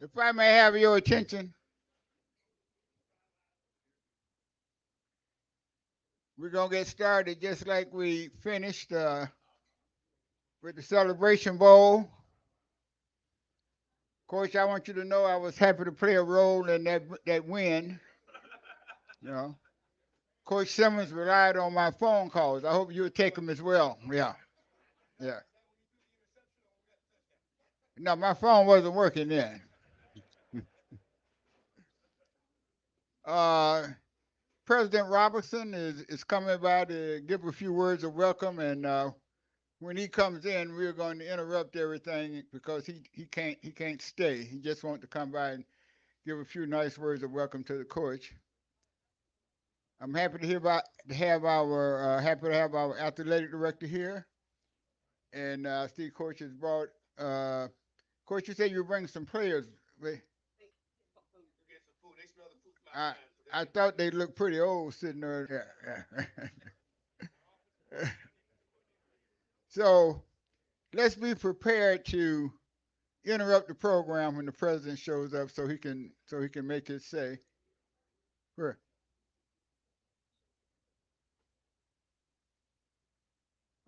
If I may have your attention, we're going to get started just like we finished with the Celebration Bowl. Coach, I want you to know I was happy to play a role in that win. You know, Coach Simmons relied on my phone calls. I hope you'll take them as well. Yeah, yeah. No, my phone wasn't working then. Uh, President Robinson is coming by to give a few words of welcome, and when he comes in, we're going to interrupt everything because he can't stay. He just wants to come by and give a few nice words of welcome to the coach. I'm happy to hear about to have our happy to have our athletic director here, and Steve Coach has brought. Coach, you said you were bringing some players. I I thought they looked pretty old sitting there. Yeah, yeah. So let's be prepared to interrupt the program when the president shows up, so he can make his say. Where?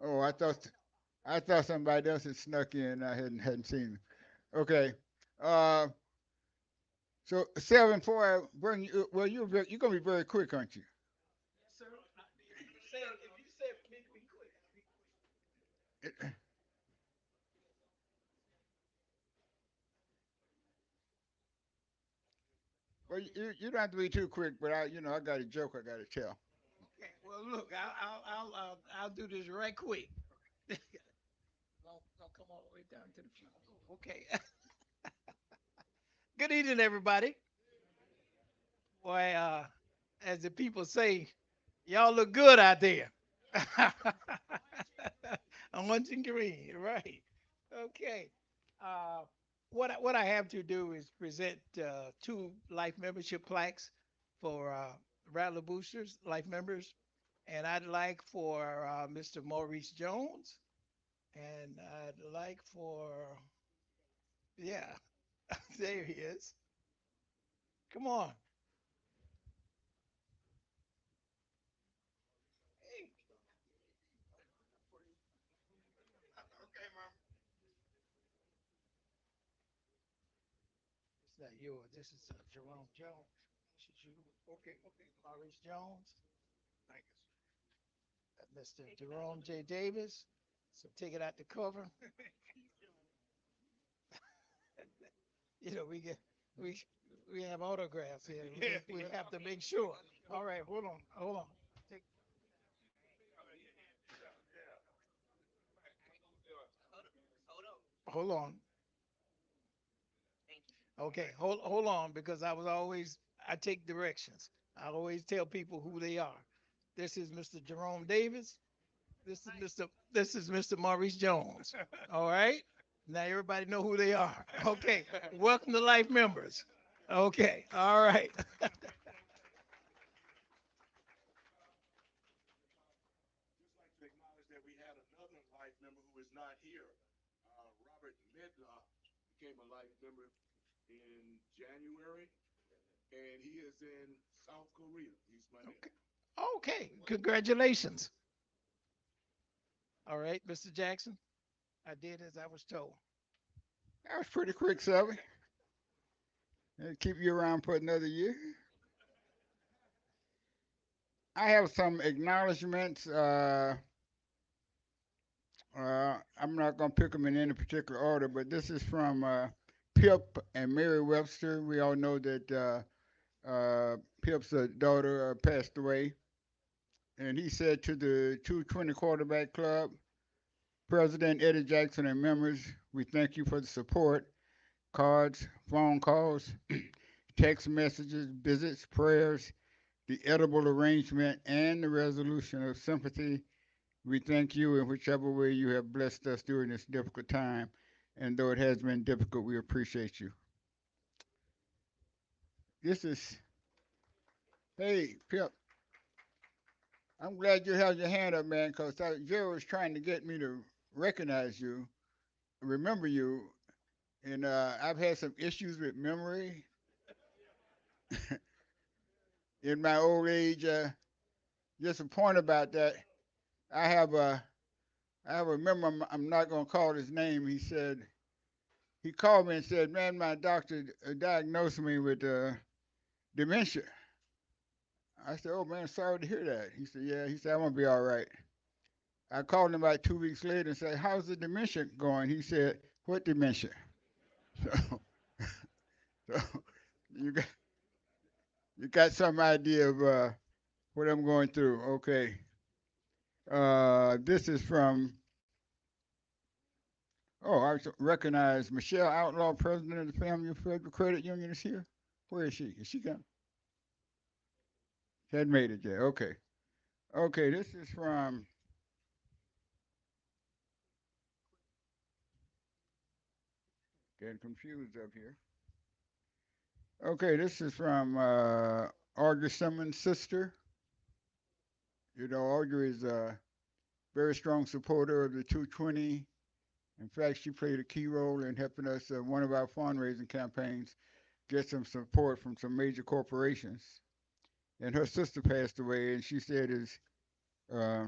Oh, I thought somebody else had snuck in. I hadn't seen him. Okay. Uh, so 7-4, bring you. Well, you're gonna be very quick, aren't you? Well, you don't have to be too quick, but I got a joke I got to tell. Okay, well, look, I'll do this right quick. Don't come all the way down to the floor. Okay. Good evening, everybody. Boy, as the people say, y'all look good out there. Orange and green, right? Okay. Uh, what I have to do is present two life membership plaques for Rattler Boosters, life members, and I'd like for Mr. Maurice Jones, and I'd like for, yeah, there he is. Come on. Hey, okay, Mom. It's not yours. This is Jerome Jones. This is you. Okay, okay. Maurice Jones. Thank you. Mr. Jerome J. Davis. So take it out the cover. We get we we have autographs here. We have to make sure. All right, hold on. Take, hold on. Okay, hold on because I take directions. I always tell people who they are. This is Mr. Jerome Davis. This is Mr. Maurice Jones. All right. Now everybody know who they are. Okay. Welcome to life members. Okay. All right. Okay. Okay. Congratulations. All right, Mr. Jackson. I did as I was told. That was pretty quick, Selby. It'll keep you around for another year. I have some acknowledgments. I'm not going to pick them in any particular order, but this is from Pip and Mary Webster. We all know that Pip's daughter passed away. And he said to the 220 Quarterback Club, President Eddie Jackson and members, we thank you for the support, cards, phone calls, text messages, visits, prayers, the edible arrangement, and the resolution of sympathy. We thank you in whichever way you have blessed us during this difficult time. And though it has been difficult, we appreciate you. This is, hey, Pip, I'm glad you held your hand up, man, because Jerry was trying to get me to recognize you, remember you. And I've had some issues with memory in my old age. Just a point about that. I have a I have a member. I'm not going to call his name. He called me and said, "Man, my doctor diagnosed me with dementia." I said, "Oh man, sorry to hear that." He said, "Yeah." He said, "I'm gonna be all right." I called him about 2 weeks later and said, "How's the dementia going?" He said, "What dementia?" So, so you got you got some idea of what I'm going through. Okay. This is from. Oh, I recognize Michelle Outlaw, president of the FAMU Federal Credit Union, is here. Where is she? Is she gone? She hadn't made it yet. Okay. Okay, this is from. Getting confused up here. Okay, this is from Audrey Simmons' sister. You know, Audrey is a very strong supporter of the 220. In fact, she played a key role in helping us, one of our fundraising campaigns, get some support from some major corporations. And her sister passed away, and she said, "Is uh,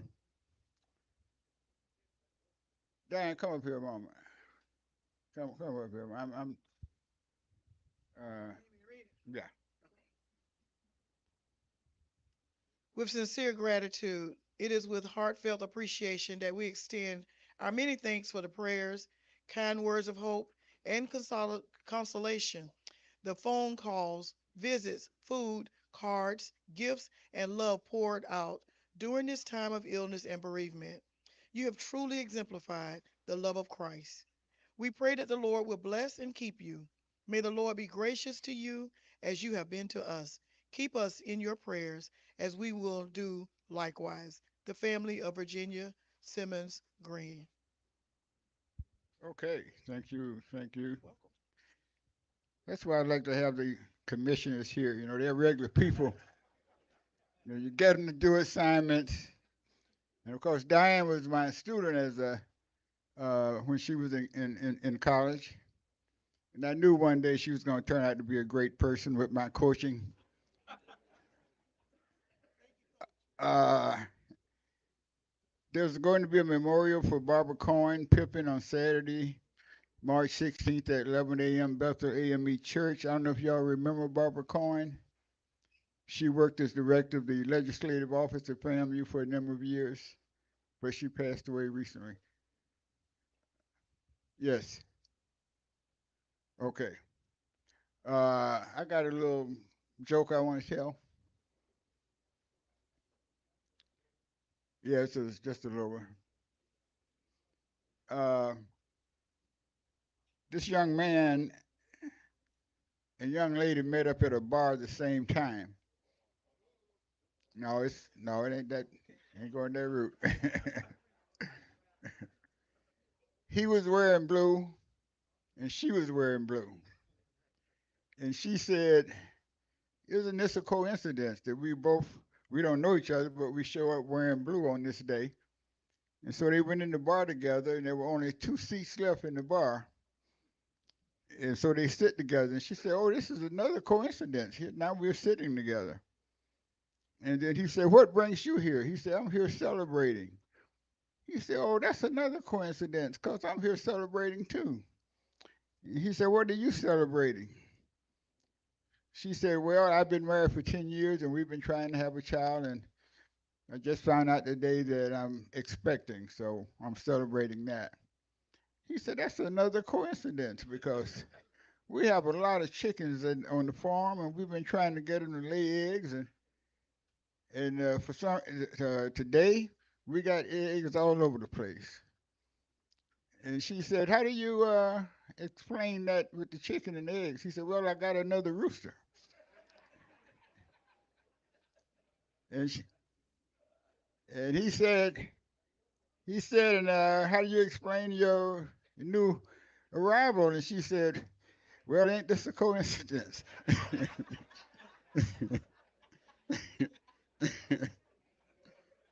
Diane, come up here a moment. Come up here. Uh, yeah." With sincere gratitude, it is with heartfelt appreciation that we extend our many thanks for the prayers, kind words of hope, and consolation, the phone calls, visits, food, cards, gifts, and love poured out during this time of illness and bereavement. You have truly exemplified the love of Christ. We pray that the Lord will bless and keep you. May the Lord be gracious to you as you have been to us. Keep us in your prayers as we will do likewise. The family of Virginia Simmons Green. Okay, thank you, thank you. Welcome. That's why I like to have the commissioners here. You know, they're regular people. You know, you get them to do assignments. And of course, Diane was my student as a when she was in college. And I knew one day she was going to turn out to be a great person with my coaching. Uh, there's going to be a memorial for Barbara Coyne Pippin on Saturday, March 16th at 11 a.m. Bethel AME Church. I don't know if y'all remember Barbara Coyne. She worked as director of the legislative office at FAMU for a number of years, but she passed away recently. Yes. Okay. I got a little joke I want to tell. Yeah, it's just a little one. Uh, this young man and young lady met up at a bar at the same time. No, it ain't that. Ain't going that route. He was wearing blue, and she was wearing blue, and she said, "Isn't this a coincidence that we don't know each other, but we show up wearing blue on this day?" And so they went in the bar together, and there were only 2 seats left in the bar. And so they sit together. And she said, "Oh, this is another coincidence. Now we're sitting together." And then he said, "What brings you here?" He said, "I'm here celebrating." He said, "Oh, that's another coincidence because I'm here celebrating too." And he said, "What are you celebrating?" She said, "Well, I've been married for 10 years and we've been trying to have a child. And I just found out today that I'm expecting. So I'm celebrating that." He said, "That's another coincidence because we have a lot of chickens on the farm, and we've been trying to get them to lay eggs. And for some today, we got eggs all over the place." And she said, "How do you explain that with the chicken and eggs?" He said, "Well, I got another rooster." And she, and he said, "And how do you explain your new arrival?" And she said, "Well, ain't this a coincidence?"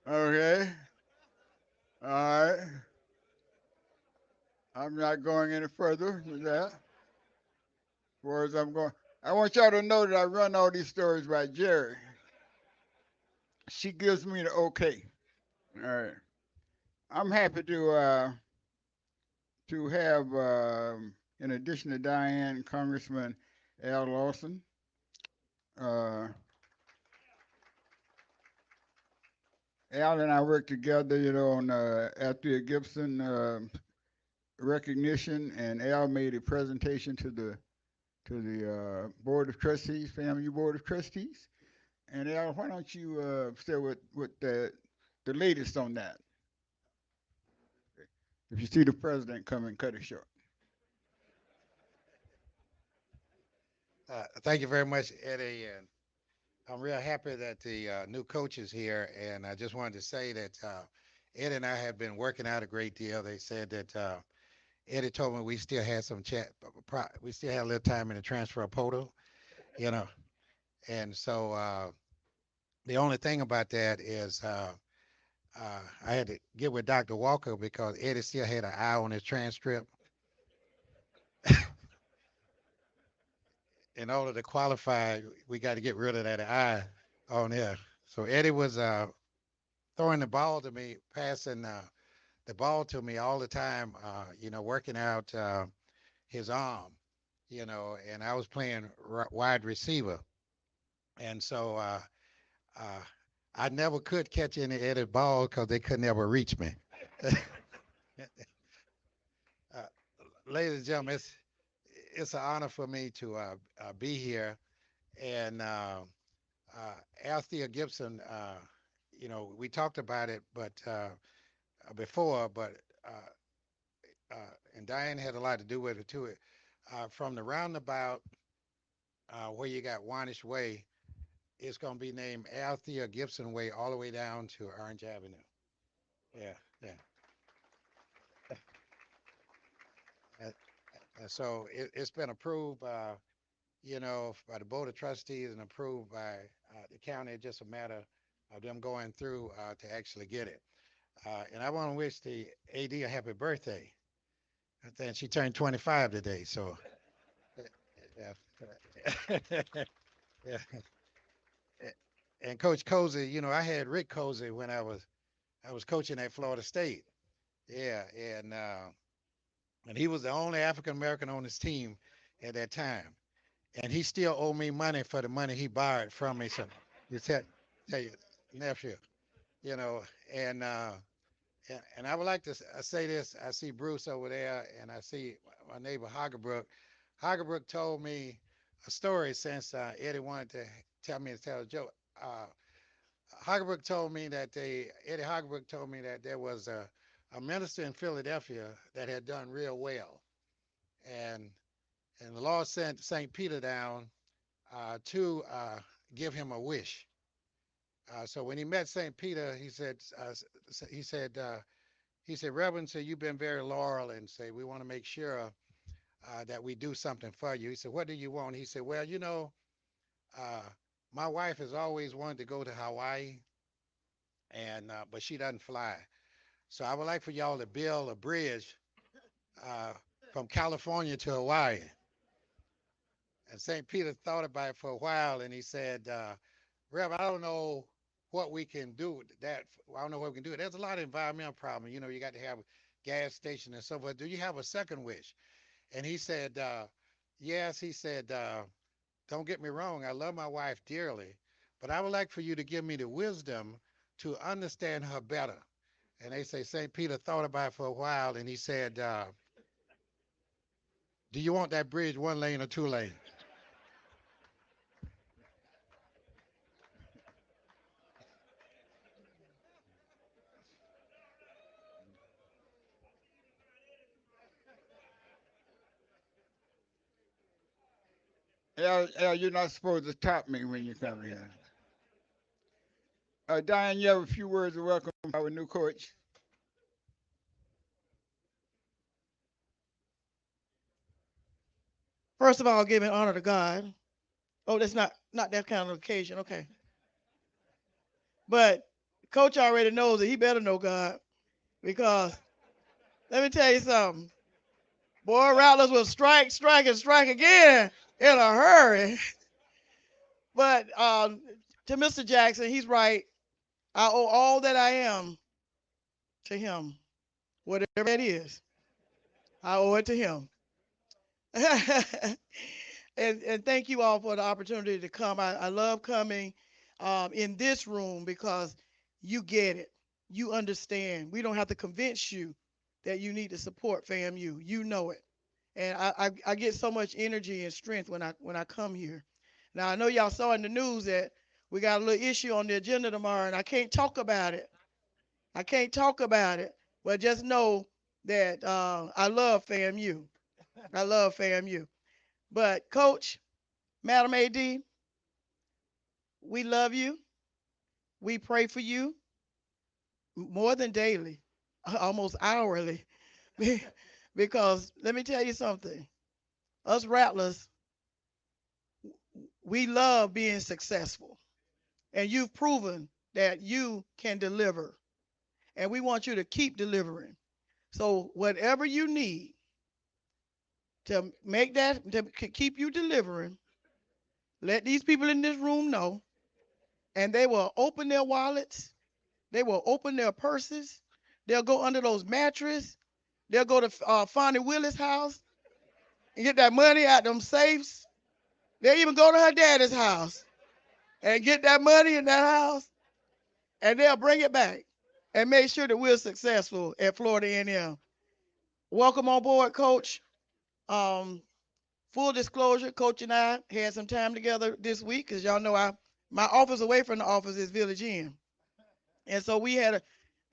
Okay. All right. I'm not going any further with that. far as I'm going, I want y'all to know that I run all these stories by Jerry. She gives me the okay. All right. I'm happy to have, in addition to Diane, Congressman Al Lawson. Uh, Al and I worked together, on Althea Gibson recognition, and Al made a presentation to the Board of Trustees, FAMU Board of Trustees. And Al, why don't you share with the latest on that? If you see the president come and cut it short. Thank you very much, Eddie. And I'm real happy that the new coach is here. And I just wanted to say that Eddie and I have been working out a great deal. They said that Eddie told me we still had some chat, we still had a little time in the transfer portal, you know. And so the only thing about that is I had to get with Dr. Walker because Eddie still had an eye on his transcript. In order to qualify, we got to get rid of that eye on there. So Eddie was throwing the ball to me, passing the ball to me all the time, working out his arm, and I was playing wide receiver. And so uh, I never could catch any Eddie ball because they could never reach me. uh, Ladies and gentlemen, it's an honor for me to be here. And Althea Gibson, we talked about it, but before, but and Diane had a lot to do with it too. From the roundabout where you got Wanish Way, it's going to be named Althea Gibson Way all the way down to Orange Avenue. Yeah, yeah. And, and so it's been approved, by the Board of Trustees and approved by the county. It's just a matter of them going through to actually get it. And I want to wish the AD a happy birthday. I think she turned 25 today. So, yeah. Yeah. And Coach Colzie, I had Rick Colzie when I was coaching at Florida State. Yeah, and he was the only African American on his team at that time, and he still owed me money for the money he borrowed from me. So, you tell your nephew, you know, and uh, and I would like to say this. I see Bruce over there, and I see my neighbor Hagerbrook. Hagerbrook told me a story since Eddie wanted to tell a joke. Uh, Hagerbrook told me that Eddie Hagerbrook told me that there was a minister in Philadelphia that had done real well, and the Lord sent St. Peter down to give him a wish. So when he met St. Peter, he said, Reverend, so you've been very loyal, and say we want to make sure that we do something for you. He said, what do you want? He said, well, uh, my wife has always wanted to go to Hawaii, and but she doesn't fly. So I would like for y'all to build a bridge uh, from California to Hawaii. And St. Peter thought about it for a while, and he said, Rev, I don't know what we can do with that. I don't know what we can do. There's a lot of environmental problems. You got to have a gas station and so forth. Do you have a second wish? And he said, yes. He said, don't get me wrong. I love my wife dearly, but I would like for you to give me the wisdom to understand her better. And they say St. Peter thought about it for a while, and he said, do you want that bridge one lane or two lane? Al, you're not supposed to top me when you come here. Diane, you have a few words of welcome to our new coach. First of all, giving honor to God. Oh, that's not that kind of occasion. Okay. But coach already knows that he better know God because let me tell you something. Boy, Rattlers will strike, strike, and strike again. in a hurry. But to Mr. Jackson, he's right. I owe all that I am to him, whatever that is. I owe it to him. And thank you all for the opportunity to come. I love coming in this room because you get it. You understand. We don't have to convince you that you need to support FAMU. You know it. And I get so much energy and strength when I come here. Now I know y'all saw in the news that we got a little issue on the agenda tomorrow, and I can't talk about it. I can't talk about it, but just know that I love FAMU. I love FAMU. But Coach, Madam AD, we love you. We pray for you more than daily, almost hourly. Because let me tell you something. Us rattlers, we love being successful. And you've proven that you can deliver. And we want you to keep delivering. So whatever you need to make that, to keep you delivering, let these people in this room know. And they will open their wallets. They will open their purses. They'll go under those mattresses. They'll go to Fonnie Willis' house and get that money out them safes. They'll even go to her daddy's house and get that money in that house, and they'll bring it back and make sure that we're successful at Florida A&M. Welcome on board, Coach. Um, Full disclosure, Coach and I had some time together this week because y'all know my office away from the office is Village Inn. And so we had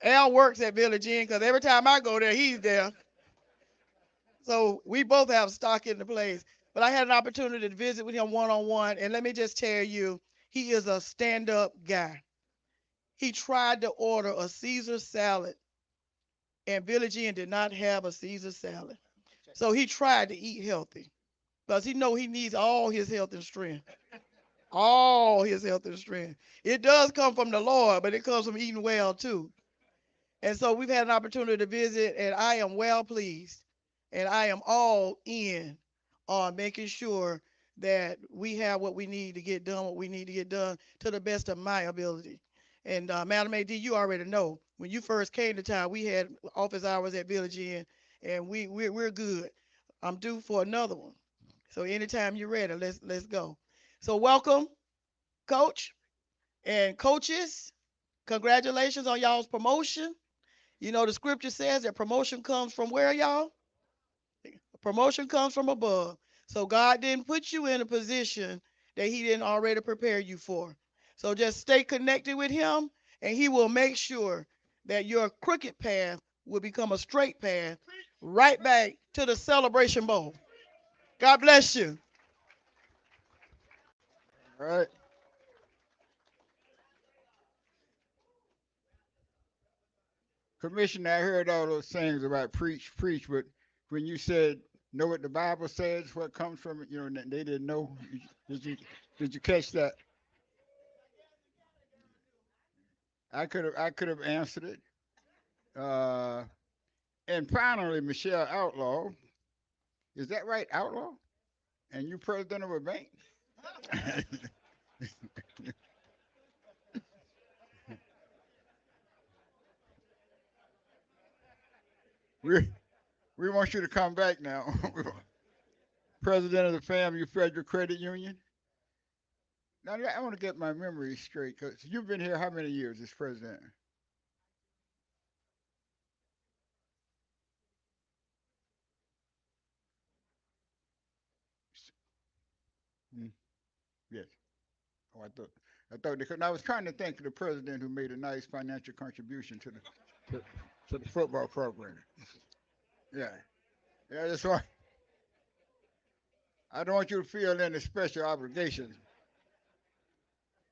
Al works at Village Inn because every time I go there, he's there. So we both have stock in the place. But I had an opportunity to visit with him one-on-one, and let me just tell you, he is a stand-up guy. He tried to order a Caesar salad, and Village Inn did not have a Caesar salad. So he tried to eat healthy because he know he needs all his health and strength. All his health and strength. It does come from the Lord, but it comes from eating well too. And so we've had an opportunity to visit, and I am well pleased. And I am all in on making sure that we have what we need to get done, what we need to get done to the best of my ability. And Madam AD, you already know, when you first came to town, we had office hours at Village Inn, and we're good. I'm due for another one. So anytime you're ready, let's go. So welcome, Coach and coaches. Congratulations on y'all's promotion. You know, the scripture says that promotion comes from where, y'all? Promotion comes from above. So God didn't put you in a position that he didn't already prepare you for. So just stay connected with him, and he will make sure that your crooked path will become a straight path right back to the celebration bowl. God bless you. All right. Commissioner, I heard all those things about preach, preach, but when you said know what the Bible says, what comes from it, they didn't know. Did you did you catch that? I could have answered it. Uh, and finally, Michelle Outlaw, is that right, Outlaw? And you president of a bank? we we want you to come back now. President of the FAMU Federal Credit Union. Now I want to get my memory straight because you've been here how many years as president? Hmm, yes. Oh, I thought because I was trying to think of the president who made a nice financial contribution to, to the football program. Yeah, yeah. That's why I don't want you to feel any special obligations.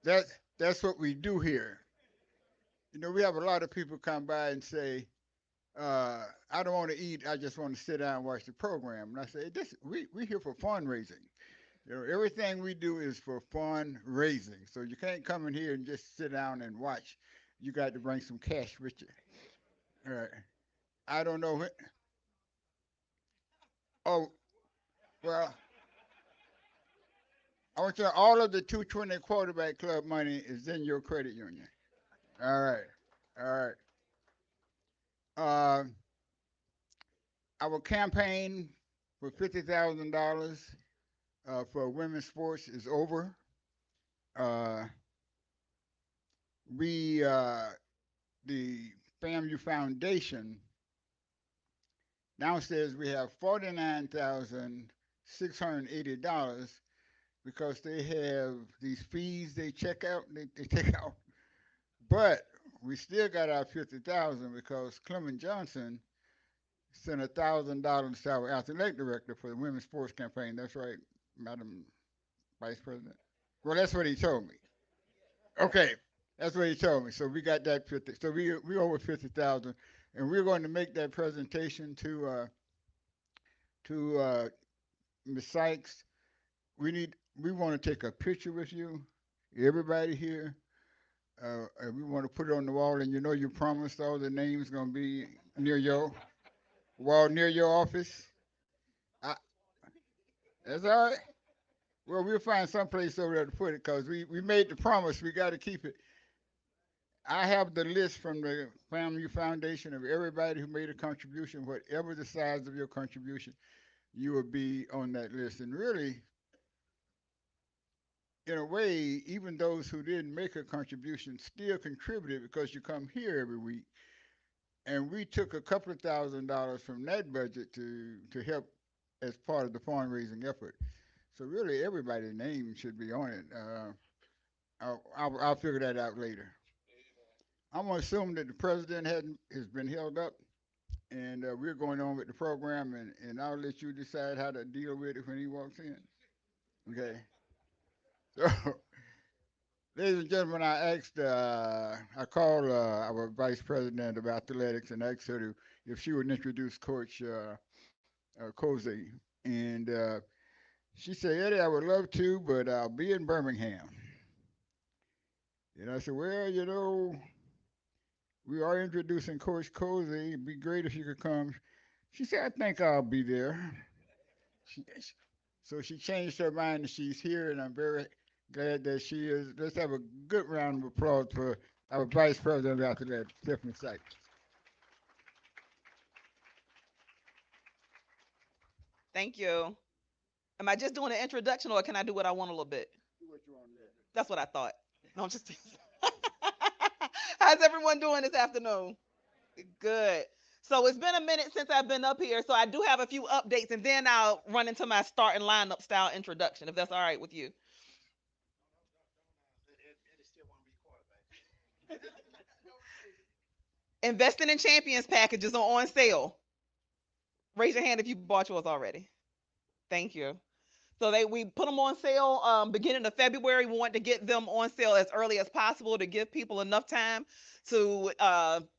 That that's what we do here. We have a lot of people come by and say, "I don't want to eat. I just want to sit down and watch the program." And I say, "This we here for fundraising. Everything we do is for fundraising. So you can't come in here and just sit down and watch. You got to bring some cash with you." All right. I don't know. Oh, well, I want you to, all of the 220 quarterback club money is in your credit union. All right. All right. Uh, our campaign for $50,000 for women's sports is over. Uh, we, the FAMU Foundation, downstairs we have $49,680 because they have these fees they check out, they take out. But we still got our 50,000 because Clement Johnson sent $1,000 to our athletic director for the women's sports campaign. That's right, Madam Vice President. Well, that's what he told me. Okay, that's what he told me. So we got that 50. So we over 50,000, and we're going to make that presentation to Ms. Sykes. We want to take a picture with you, everybody here. And we want to put it on the wall, and you know you promised all the names going to be near your wall, near your office. I, that's all right. Well, we'll find some place over there to put it because we made the promise. We got to keep it. I have the list from the FAMU Foundation of everybody who made a contribution, whatever the size of your contribution, you will be on that list. And really, in a way, even those who didn't make a contribution still contributed because you come here every week. And we took a couple of $1,000s from that budget to help as part of the fundraising effort. So really, everybody's name should be on it. I'll figure that out later. I'm gonna assume that the president has been held up, and we're going on with the program, and I'll let you decide how to deal with it when he walks in. Okay. So, ladies and gentlemen, I called our vice president of athletics and asked her if she would introduce Coach Colzie, and she said, Eddie, I would love to, but I'll be in Birmingham. And I said, well, we are introducing Coach Colzie. It'd be great if you could come. She said, I think I'll be there. She, so she changed her mind and she's here, and I'm very glad that she is. Let's have a good round of applause for our Vice President of Athletics, Tiffany Sykes. Thank you. Am I just doing an introduction or can I do what I want a little bit? Do what you want to do. That's what I thought. No, I'm just How's everyone doing this afternoon? Good. So it's been a minute since I've been up here, so I do have a few updates, and then I'll run into my starting lineup style introduction, if that's all right with you. Investing in Champions packages are on sale. Raise your hand if you bought yours already. Thank you. So we put them on sale beginning of February. We want to get them on sale as early as possible to give people enough time to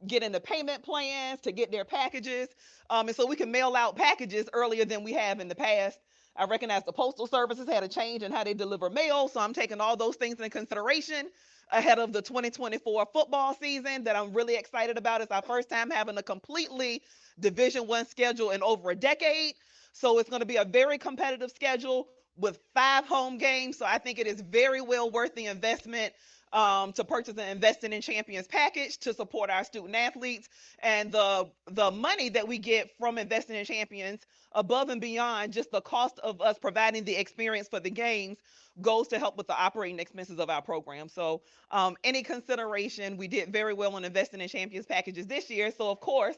get into payment plans, to get their packages, and so we can mail out packages earlier than we have in the past. I recognize the postal services had a change in how they deliver mail, so I'm taking all those things into consideration ahead of the 2024 football season that I'm really excited about. It's our first time having a completely Division I schedule in over a decade. So it's going to be a very competitive schedule with 5 home games. So I think it is very well worth the investment to purchase an Investing in Champions package to support our student athletes. And the money that we get from Investing in Champions, above and beyond just the cost of us providing the experience for the games, goes to help with the operating expenses of our program. So any consideration, we did very well on Investing in Champions packages this year. So of course,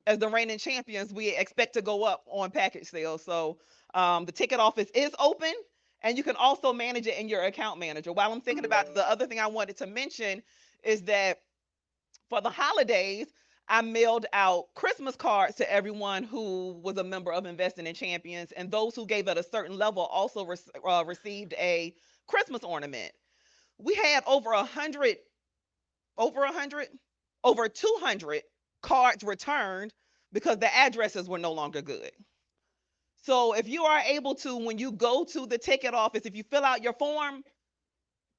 as the reigning champions, we expect to go up on package sales. So the ticket office is open, and you can also manage it in your account manager. While I'm thinking about it, the other thing I wanted to mention is that for the holidays, I mailed out Christmas cards to everyone who was a member of Investing in Champions, and those who gave at a certain level also received a Christmas ornament. We had over 100, over 200 cards returned because the addresses were no longer good. So if you are able to, when you go to the ticket office, if you fill out your form,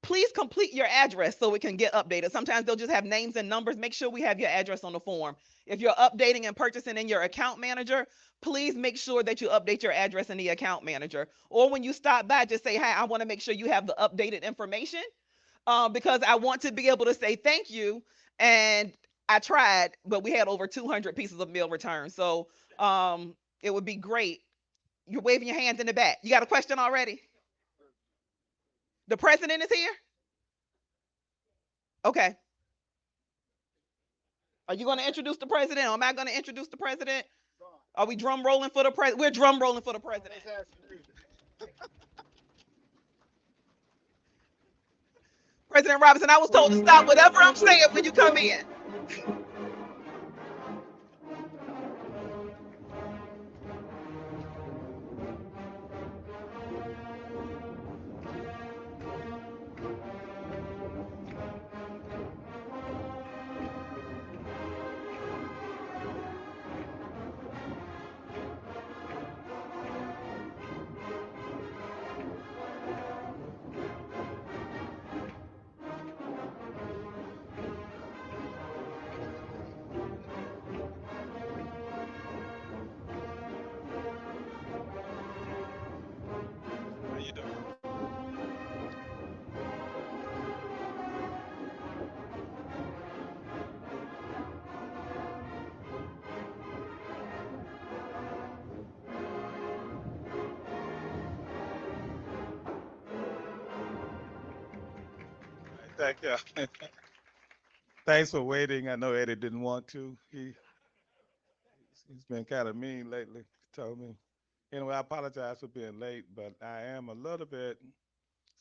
please complete your address so it can get updated. Sometimes they'll just have names and numbers. Make sure we have your address on the form. If you're updating and purchasing in your account manager, please make sure that you update your address in the account manager. Or when you stop by, just say, "Hi, I want to make sure you have the updated information because I want to be able to say thank you." And I tried, but we had over 200 pieces of mail returned. So it would be great. You're waving your hands in the back. You got a question already? The president is here? Okay. Are you going to introduce the president? Or am I going to introduce the president? Are we drum rolling for the president? We're drum rolling for the president. President Robinson, I was told to stop whatever I'm saying when you come in. How you doing? All right, thank you. Thanks for waiting. I know Eddie didn't want to. He's been kind of mean lately. He told me. Anyway, I apologize for being late, but I am a little bit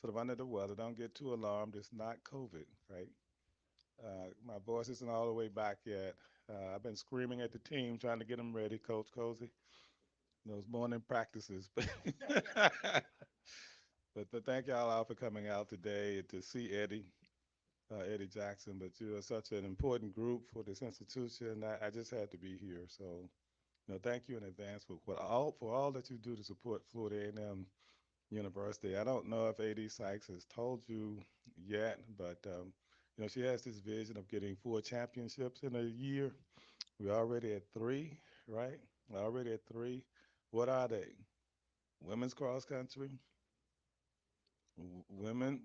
sort of under the weather. Don't get too alarmed. It's not COVID, right? My voice isn't all the way back yet. I've been screaming at the team, trying to get them ready, Coach Colzie. Those morning practices. But thank y'all all for coming out today to see Eddie, Eddie Jackson. But you are such an important group for this institution. I just had to be here. So, thank you in advance for all that you do to support Florida A&M University. I don't know if AD Sykes has told you yet, but she has this vision of getting 4 championships in a year. We're already at 3, right? We're already at 3. What are they? Women's cross country, women.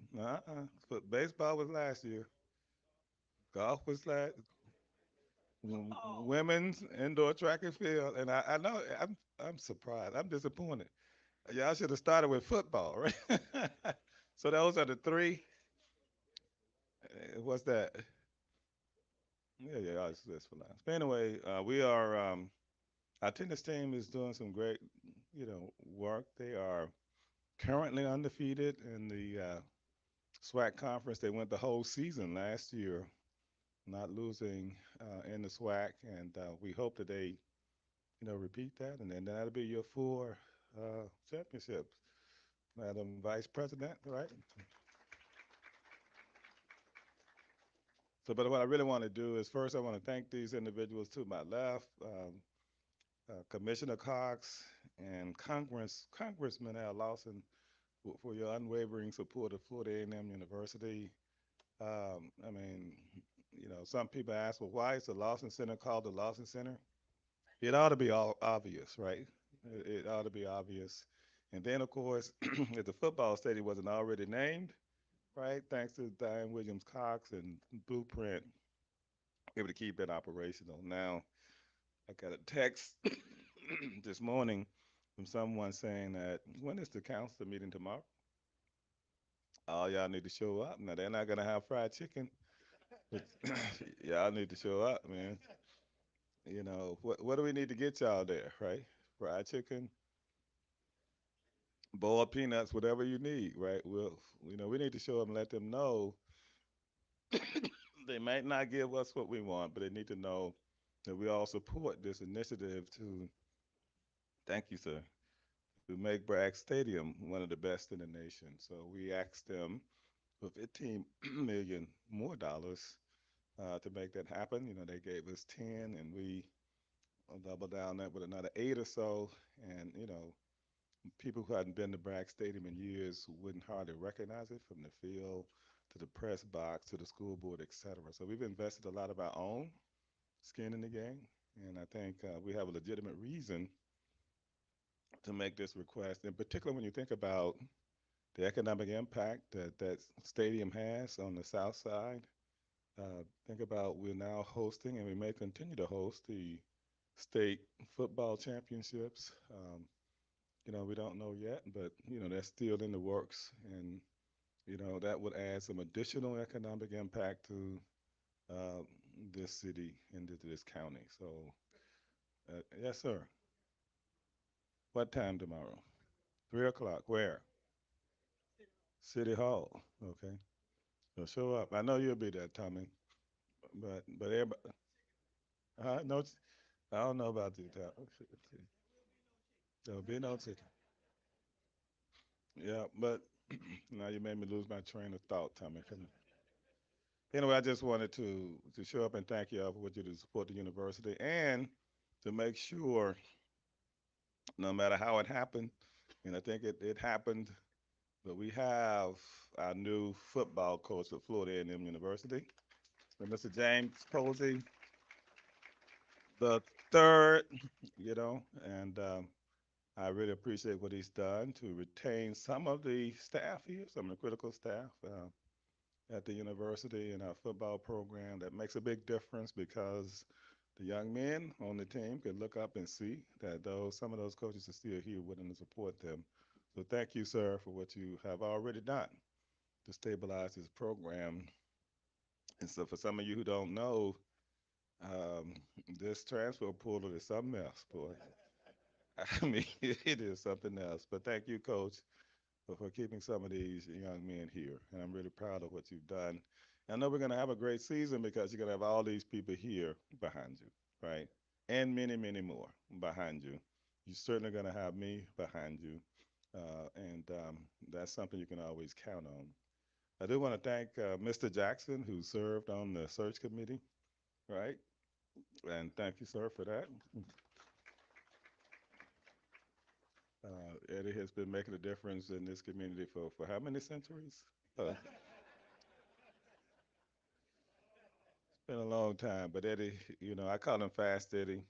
But baseball was last year. Golf was last. Women's indoor track and field, and I know I'm surprised. I'm disappointed. Y'all should have started with football, right? So those are the 3. What's that? Yeah, that's for last. But anyway, we are. Our tennis team is doing some great, work. They are currently undefeated in the SWAC conference. They went the whole season last year, not losing in the SWAC, and we hope that they, repeat that, and then that'll be your 4 championships, Madam Vice President, right? So, but what I really want to do is first I want to thank these individuals to my left, Commissioner Cox and Congressman Al Lawson for your unwavering support of Florida A&M University. I mean, some people ask, well, why is the Lawson Center called the Lawson Center? It ought to be all obvious, right? It ought to be obvious. And then, of course, if the football stadium wasn't already named, right, thanks to Diane Williams Cox and Blueprint, able to keep it operational. Now, I got a text this morning from someone saying that when is the council meeting tomorrow? All y'all need to show up. Now they're not gonna have fried chicken, but y'all need to show up, man. What do we need to get y'all there, right? Fried chicken, boiled peanuts, whatever you need, right? We need to show them, let them know they might not give us what we want, but they need to know that we all support this initiative to, thank you, sir, to make Bragg Stadium one of the best in the nation. So we asked them for 15 million more dollars to make that happen. They gave us 10, and we doubled down that with another 8 or so. And People who hadn't been to Bragg Stadium in years wouldn't hardly recognize it from the field to the press box to the school board, etc. So we've invested a lot of our own skin in the game, and I think we have a legitimate reason to make this request. In particular, when you think about the economic impact that that stadium has on the south side, think about we're now hosting, and we may continue to host the state football championships. We don't know yet, but that's still in the works, and that would add some additional economic impact to uh, this city and to this county. So, yes, sir. What time tomorrow? 3 o'clock. Where? City Hall. Okay. So show up. I know you'll be there, Tommy. But everybody, no, I don't know about you, Tommy. There'll be no ticket. Yeah, but now you made me lose my train of thought, Tommy. Anyway, I just wanted to show up and thank you all for what you do to support the university and to make sure, no matter how it happened, and I think it happened, but we have our new football coach at Florida A&M University, Mr. James Colzie, the third, and I really appreciate what he's done to retain some of the staff here, some of the critical staff at the university and our football program. That makes a big difference because the young men on the team can look up and see that some of those coaches are still here willing to support them. So thank you, sir, for what you have already done to stabilize this program. And so for some of you who don't know, um, this transfer portal is something else, boy. I mean, it is something else. But thank you, Coach, for keeping some of these young men here. And I'm really proud of what you've done. I know we're going to have a great season because you're going to have all these people here behind you, right? And many, many more behind you. You're certainly going to have me behind you. And that's something you can always count on. I do want to thank Mr. Jackson, who served on the search committee, right? And thank you, sir, for that. Eddie has been making a difference in this community for how many centuries? It's been a long time, but Eddie, I call him Fast Eddie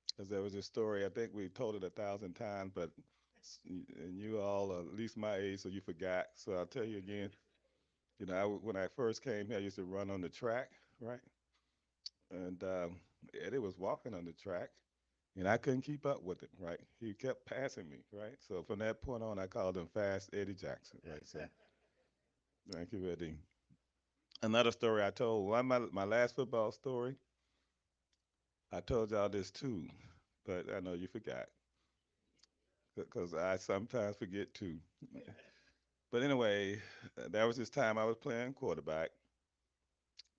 because there was a story. I think we told it 1,000 times, but and you all are at least my age, so you forgot. So I'll tell you again. When I first came here, I used to run on the track, right? And Eddie was walking on the track, and I couldn't keep up with him, right? He kept passing me, right? So from that point on, I called him Fast Eddie Jackson, right? So thank you, Eddie. Another story I told, my last football story, I told y'all this too, but I know you forgot because I sometimes forget too. But anyway, there was this time I was playing quarterback,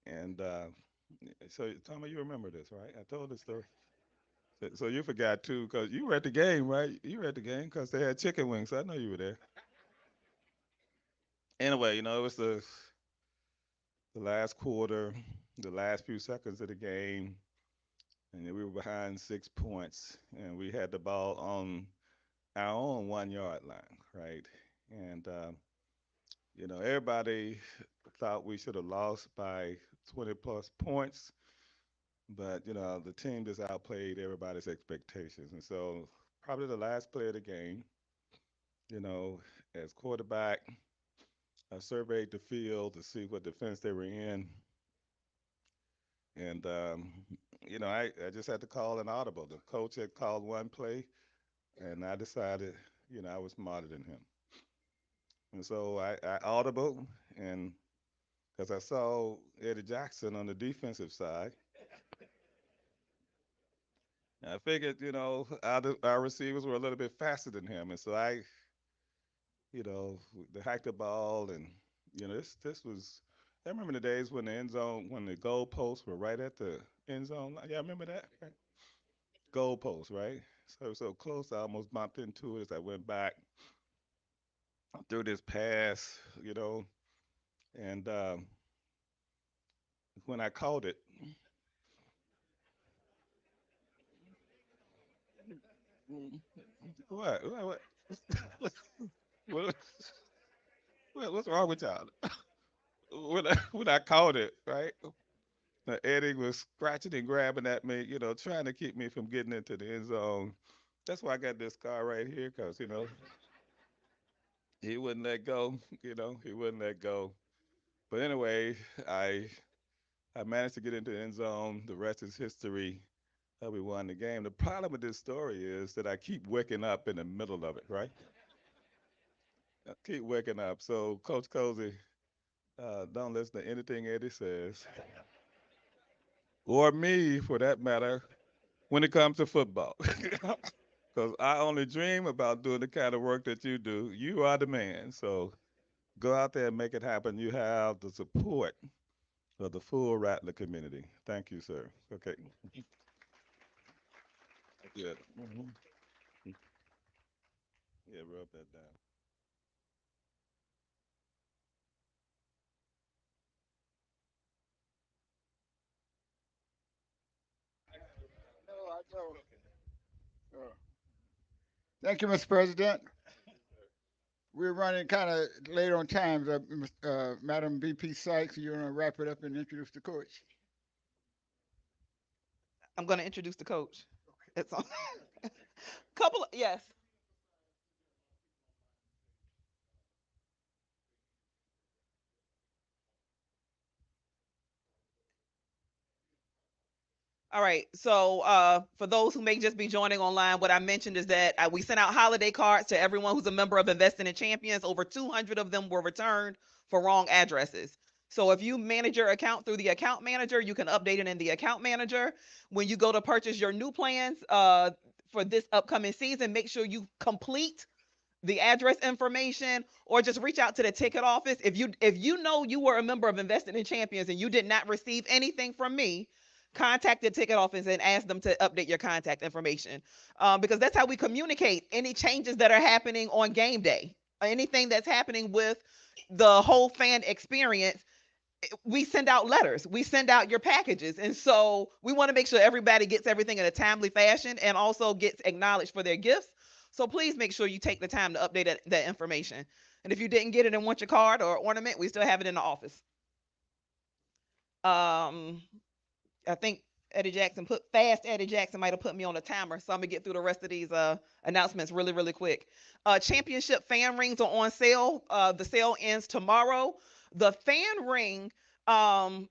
and so Tommy, you remember this, right? I told this story. So you forgot too, because you were at the game, right? You were at the game because they had chicken wings. So I know you were there. Anyway, it was the last quarter, the last few seconds of the game, and we were behind 6 points, and we had the ball on our own 1 yard line, right? And everybody thought we should have lost by 20 plus points, but the team just outplayed everybody's expectations, and so probably the last play of the game, you know, as quarterback, I surveyed the field to see what defense they were in, and I just had to call an audible. The coach had called one play, and I decided, I was smarter than him. And so I audible, and because I saw Eddie Jackson on the defensive side, I figured, our receivers were a little bit faster than him. And so they hiked the ball, and, this was, I remember the days when the end zone, when the goal posts were right at the end zone. Yeah, I remember that. Right? Goal post, right? So close, I almost bumped into it as I went back through this pass, and when I caught it, What? What? What's wrong with y'all? When I caught it, right? Now, Eddie was scratching and grabbing at me, trying to keep me from getting into the end zone. That's why I got this scar right here, because, he wouldn't let go, he wouldn't let go. But anyway, I I managed to get into the end zone. The rest is history. We won the game. The problem with this story is that I keep waking up in the middle of it, right? I keep waking up. So, Coach Colzie, don't listen to anything Eddie says, or me for that matter, when it comes to football. Because I only dream about doing the kind of work that you do. You are the man. So go out there and make it happen. You have the support of the full Rattler community. Thank you, sir. Okay. Good. Yeah, rub that down. No, I know. Thank you, Mr. President. We're running kind of late on time. Madam VP Sykes, you want to wrap it up and introduce the coach? I'm going to introduce the coach. It's on. Couple of, yes. All right. So, for those who may just be joining online, what I mentioned is that we sent out holiday cards to everyone who's a member of Investing in Champions. Over 200 of them were returned for wrong addresses. So, if you manage your account through the account manager, you can update it in the account manager. When you go to purchase your new plans for this upcoming season, make sure you complete the address information or just reach out to the ticket office. If you know you were a member of Investing in Champions and you did not receive anything from me, contact the ticket office and ask them to update your contact information, because that's how we communicate any changes that are happening on game day, anything that's happening with the whole fan experience. We send out letters, we send out your packages, and so we want to make sure everybody gets everything in a timely fashion and also gets acknowledged for their gifts. So please make sure you take the time to update that information. And if you didn't get it and want your card or ornament, we still have it in the office. um I think Eddie Jackson might have put me on a timer, so I'm gonna get through the rest of these announcements really, really quick. Championship fan rings are on sale. The sale ends tomorrow. The fan ring um,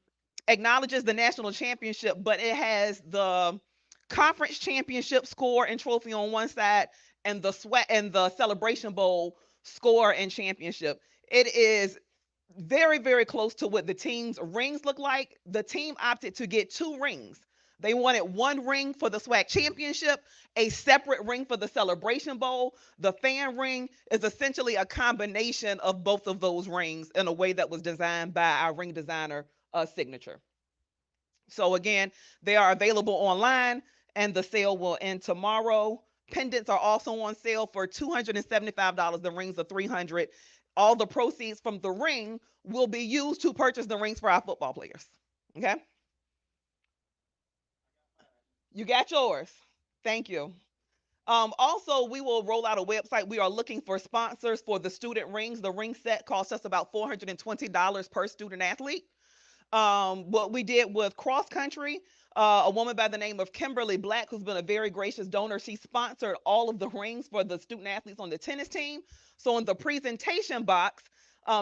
acknowledges the national championship, but it has the conference championship score and trophy on one side, and the sweat and the celebration bowl score and championship. It is very, very close to what the team's rings look like. The team opted to get two rings. They wanted one ring for the SWAC championship, a separate ring for the celebration bowl. The fan ring is essentially a combination of both of those rings in a way that was designed by our ring designer, Signature. So again, they are available online and the sale will end tomorrow. Pendants are also on sale for $275. The rings are $300. All the proceeds from the ring will be used to purchase the rings for our football players. Okay? You got yours. Thank you. Also, we will roll out a website. We are looking for sponsors for the student rings. The ring set costs us about $420 per student athlete. What we did with cross country, a woman by the name of Kimberly Black, who's been a very gracious donor, she sponsored all of the rings for the student athletes on the tennis team. So in the presentation box,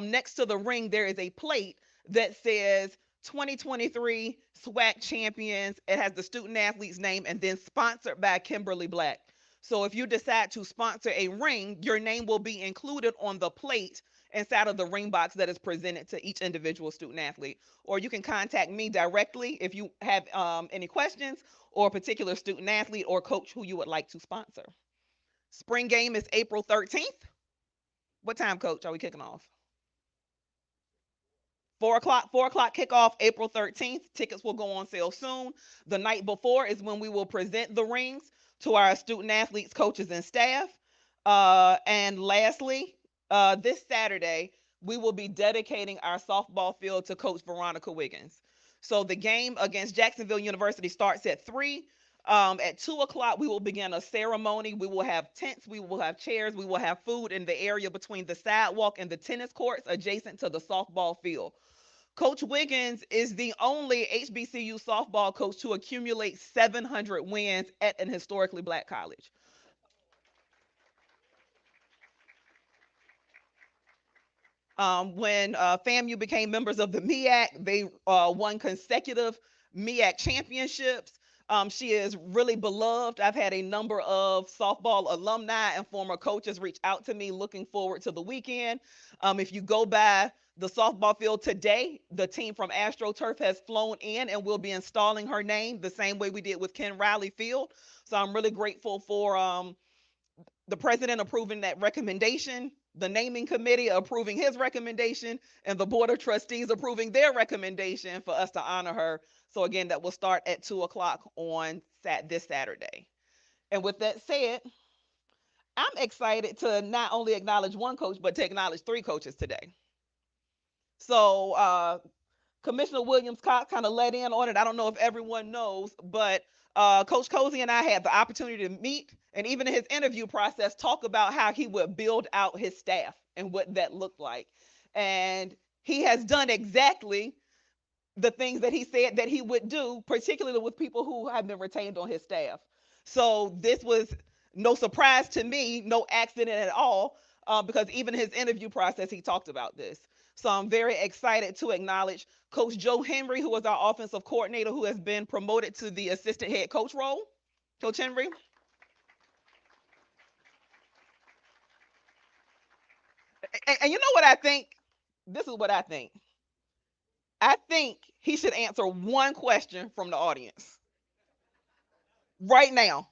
next to the ring, there is a plate that says 2023 SWAC champions. It has the student athlete's name and then sponsored by Kimberly Black. So if you decide to sponsor a ring, your name will be included on the plate inside of the ring box that is presented to each individual student athlete. Or you can contact me directly if you have any questions, or a particular student athlete or coach who you would like to sponsor. Spring game is April 13th. What time, coach, are we kicking off? 4 o'clock. 4 o'clock kickoff, April 13th. Tickets will go on sale soon. The night before is when we will present the rings to our student athletes, coaches, and staff. And lastly, this Saturday, we will be dedicating our softball field to Coach Veronica Wiggins. So the game against Jacksonville University starts at 3. At 2 o'clock, we will begin a ceremony. We will have tents, we will have chairs, we will have food in the area between the sidewalk and the tennis courts adjacent to the softball field. Coach Wiggins is the only HBCU softball coach to accumulate 700 wins at an historically black college. When FAMU became members of the MEAC, they won consecutive MEAC championships. She is really beloved. I've had a number of softball alumni and former coaches reach out to me looking forward to the weekend. If you go by the softball field today, the team from AstroTurf has flown in and will be installing her name the same way we did with Ken Riley Field. So I'm really grateful for the president approving that recommendation, the naming committee approving his recommendation, and the board of trustees approving their recommendation for us to honor her. So again, that will start at 2 o'clock on this Saturday. And with that said, I'm excited to not only acknowledge one coach, but to acknowledge three coaches today. So Commissioner Williams Cox kind of let in on it. I don't know if everyone knows, but Coach Colzie and I had the opportunity to meet, and even in his interview process, talk about how he would build out his staff and what that looked like. And he has done exactly the things that he said that he would do, particularly with people who have been retained on his staff. So this was no surprise to me, no accident at all, because even in his interview process, he talked about this. So I'm very excited to acknowledge Coach Joe Henry, who was our offensive coordinator, who has been promoted to the assistant head coach role. Coach Henry. And you know what I think? This is what I think. I think he should answer one question from the audience right now.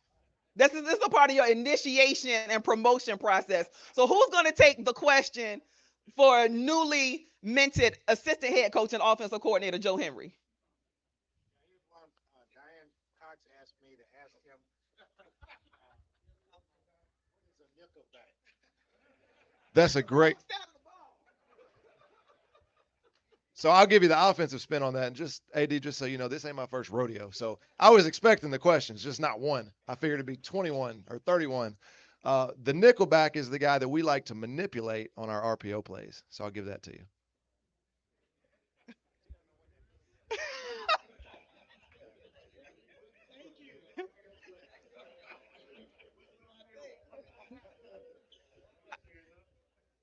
This is a part of your initiation and promotion process. So who's going to take the question for newly minted assistant head coach and offensive coordinator Joe Henry? Diane Cox asked me to ask him, what is a nickelback? That's a great. So I'll give you the offensive spin on that. And just, AD, just so you know, this ain't my first rodeo. So I was expecting the questions, just not one. I figured it'd be 21 or 31. The nickelback is the guy that we like to manipulate on our RPO plays. So I'll give that to you.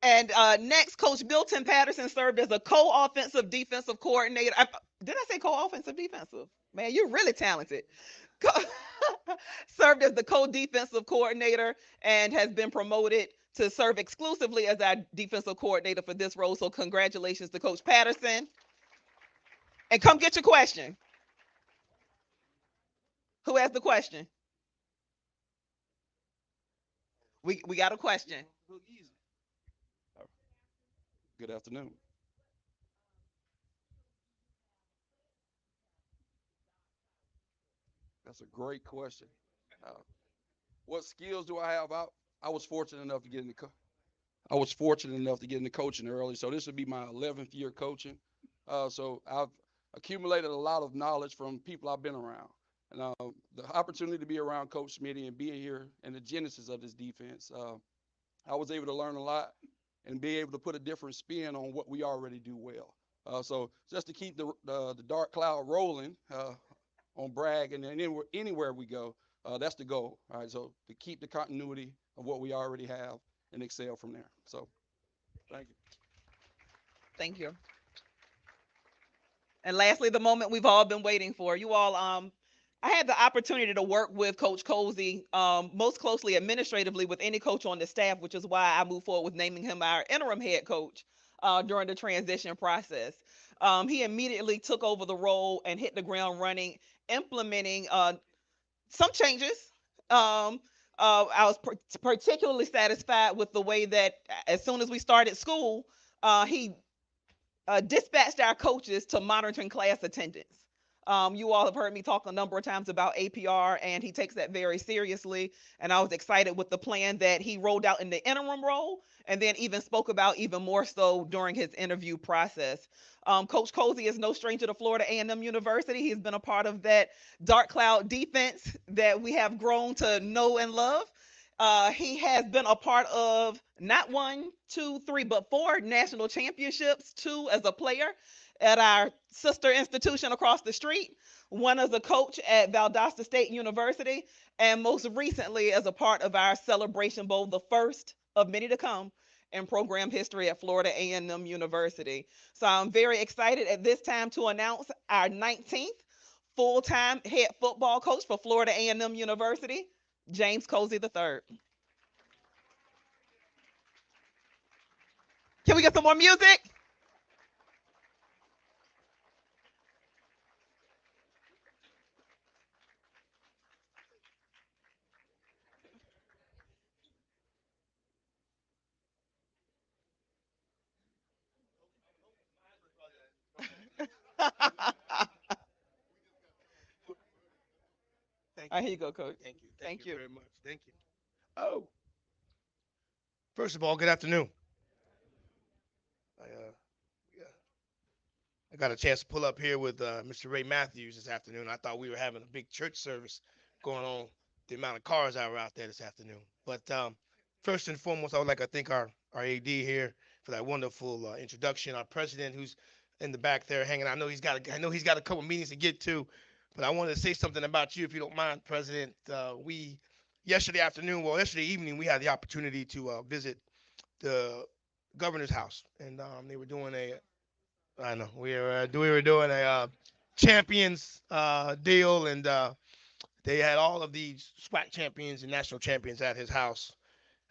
And next, Coach Milton Patterson served as a co-offensive defensive coordinator. Did I say co-offensive defensive? Man, you're really talented. Served as the co-defensive coordinator and has been promoted to serve exclusively as our defensive coordinator for this role. So congratulations to Coach Patterson. And come get your question. Who has the question? We got a question. Good afternoon. That's a great question. What skills do I have? I was fortunate enough to get into I was fortunate enough to get into coaching early, so this would be my 11th year coaching. So I've accumulated a lot of knowledge from people I've been around, and the opportunity to be around Coach Smitty and being here in the genesis of this defense, I was able to learn a lot and be able to put a different spin on what we already do well. So just to keep the dark cloud rolling on Bragg and anywhere we go, that's the goal. All right, so to keep the continuity of what we already have and excel from there. So thank you. Thank you. And lastly, the moment we've all been waiting for. You all, I had the opportunity to work with Coach Colzie most closely administratively with any coach on the staff, which is why I moved forward with naming him our interim head coach during the transition process. He immediately took over the role and hit the ground running, implementing some changes. I was particularly satisfied with the way that as soon as we started school, he dispatched our coaches to monitoring class attendance. You all have heard me talk a number of times about APR, and he takes that very seriously. And I was excited with the plan that he rolled out in the interim role, and then even spoke about even more so during his interview process. Coach Colzie is no stranger to Florida A&M University. He's been a part of that dark cloud defense that we have grown to know and love. He has been a part of not one, two, three, but four national championships, two as a player at our sister institution across the street, one as a coach at Valdosta State University, and most recently as a part of our Celebration Bowl, the first of many to come in program history at Florida A&M University. So I'm very excited at this time to announce our 19th full-time head football coach for Florida A&M University, James Colzie III. Can we get some more music? Thank Here you go, Coach. Thank you. Thank you. Very much. Thank you. Oh, first of all, good afternoon. I, yeah, I got a chance to pull up here with Mr. Ray Matthews this afternoon. I thought we were having a big church service going on, the amount of cars that were out there this afternoon. But first and foremost, I would like to thank our AD here for that wonderful introduction. Our president, who's in the back there hanging. I know he's got a couple meetings to get to, but I wanted to say something about you, if you don't mind, President. Yesterday evening, we had the opportunity to visit the governor's house, and they were doing we were doing a champions deal, and they had all of these SWAC champions and national champions at his house,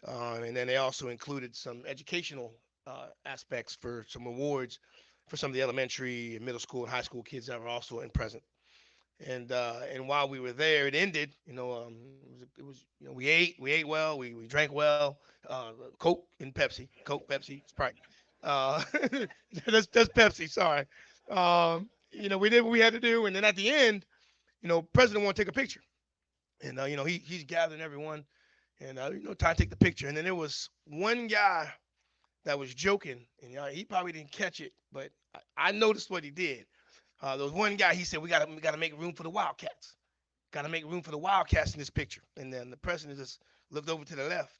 and then they also included some educational aspects for some awards for some of the elementary and middle school and high school kids that were also in present. And while we were there, it ended. We ate well, we drank well, Coke and Pepsi, Sprite. Uh, that's Pepsi. Sorry. We did what we had to do, and then at the end, President wanted to take a picture, and he's gathering everyone, and trying to take the picture, and then there was one guy that was joking, and he probably didn't catch it, but I noticed what he did. There was one guy. He said, "We gotta make room for the Wildcats. Got to make room for the Wildcats in this picture." And then the president just looked over to the left,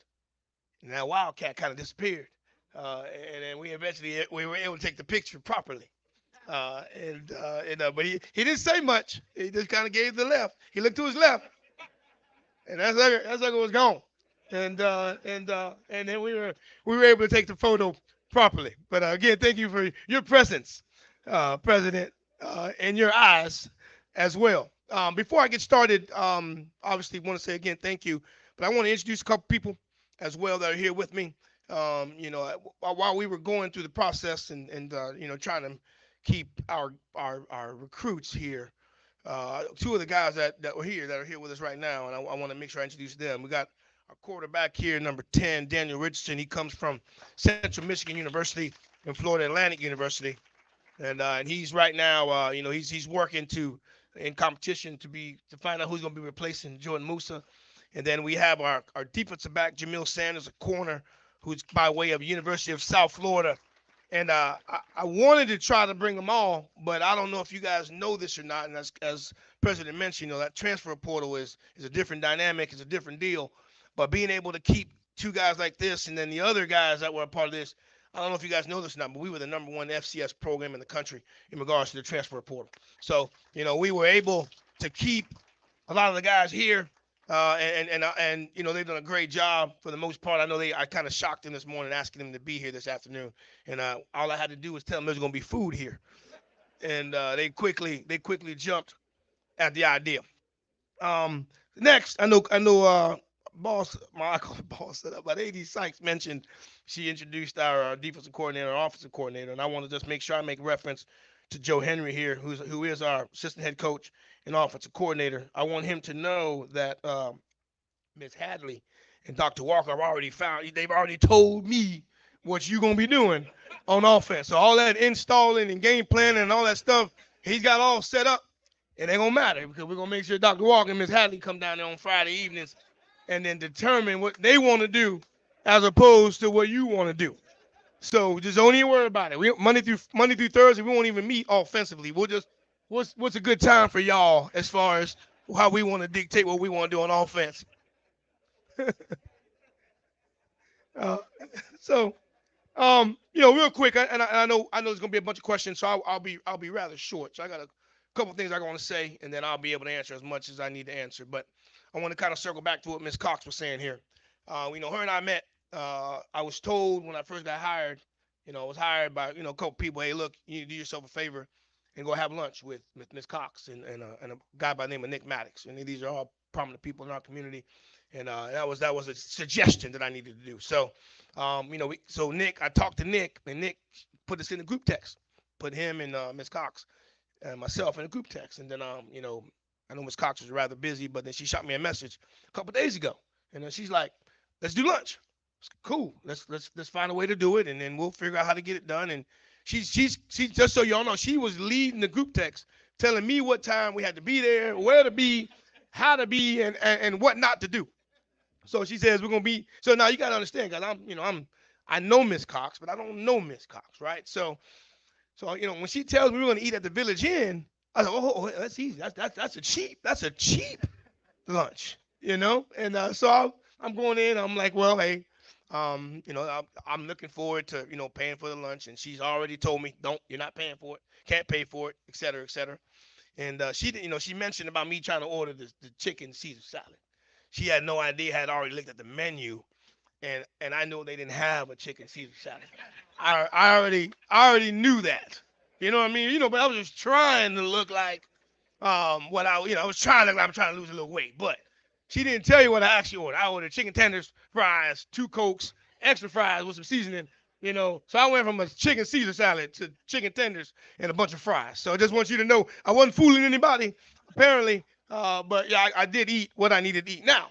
and that Wildcat kind of disappeared. And then we were able to take the picture properly. But he didn't say much. He just kind of gave the left. He looked to his left, and that sucker was gone. And then we were able to take the photo properly. But again, thank you for your presence, President, and your eyes as well. Before I get started, obviously want to say again thank you, but I want to introduce a couple people as well that are here with me. While we were going through the process and trying to keep our recruits here, two of the guys that are here with us right now, and I want to make sure I introduce them. We got our quarterback here, number 10, Daniel Richardson. He comes from Central Michigan University and Florida Atlantic University, and he's right now, he's working in competition to find out who's going to be replacing Jordan Musa. And then we have our defensive back, Jamil Sanders, a corner, who's by way of University of South Florida. And I wanted to try to bring them all, but I don't know if you guys know this or not. And as President mentioned, that transfer portal is a different dynamic, it's a different deal. But being able to keep two guys like this and then the other guys that were a part of this, I don't know if you guys know this or not, but we were the number one FCS program in the country in regards to the transfer portal. So, we were able to keep a lot of the guys here, and they've done a great job for the most part. I know I kind of shocked them this morning, asking them to be here this afternoon, and all I had to do was tell them there's going to be food here, and they quickly jumped at the idea. Next, I know, boss, I call it boss, but AD Sykes mentioned she introduced our defensive coordinator, our offensive coordinator, and I want to just make sure I make reference to Joe Henry here, who is our assistant head coach and offensive coordinator. I want him to know that Ms. Hadley and Dr. Walker they've already told me what you're going to be doing on offense. So all that installing and game planning and all that stuff, he's got all set up. It ain't gonna matter because we're gonna make sure Dr. Walker and Miss Hadley come down there on Friday evenings and then determine what they want to do as opposed to what you want to do. So just don't even worry about it. We Monday through Thursday, we won't even meet offensively. We'll just what's a good time for y'all as far as how we want to dictate what we want to do on offense. uh, so real quick, I know there's gonna be a bunch of questions, so I'll be rather short. So I got a couple things I want to say, and then I'll be able to answer as much as I need to answer. But I want to kind of circle back to what Ms. Cox was saying here. Her and I met. I was told when I first got hired, I was hired by a couple people. Hey, look, you need to do yourself a favor and go have lunch with Ms. Cox and a guy by the name of Nick Maddox. And these are all prominent people in our community. And that was a suggestion that I needed to do. So, so Nick, I talked to Nick, and Nick put us in a group text, put him and Ms. Cox and myself in a group text. And then, I know Ms. Cox was rather busy, but then she shot me a message a couple days ago, and then she's like, "Let's do lunch." Cool. Let's find a way to do it, and then we'll figure out how to get it done. And she's just so y'all know, she was leading the group text, telling me what time we had to be there, where to be, how to be, and what not to do. So she says we're gonna be. So now you gotta understand, guys. I know Miss Cox, but I don't know Miss Cox, right? So when she tells me we're gonna eat at the Village Inn, I said, oh, that's easy. That's a cheap lunch, And so I'm going in. I'm like, well, hey, I'm looking forward to paying for the lunch, and she's already told me, you're not paying for it, can't pay for it, et cetera, et cetera. And she mentioned about me trying to order the chicken Caesar salad. She had no idea. Had already looked at the menu, and I knew they didn't have a chicken Caesar salad. I already knew that. You know what I mean? But I was just trying to look like what I was trying to look like I'm trying to lose a little weight. But she didn't tell you what I actually ordered. I ordered chicken tenders, fries, 2 Cokes, extra fries with some seasoning. So I went from a chicken Caesar salad to chicken tenders and a bunch of fries. So I just want you to know I wasn't fooling anybody, apparently. But yeah, I did eat what I needed to eat. Now,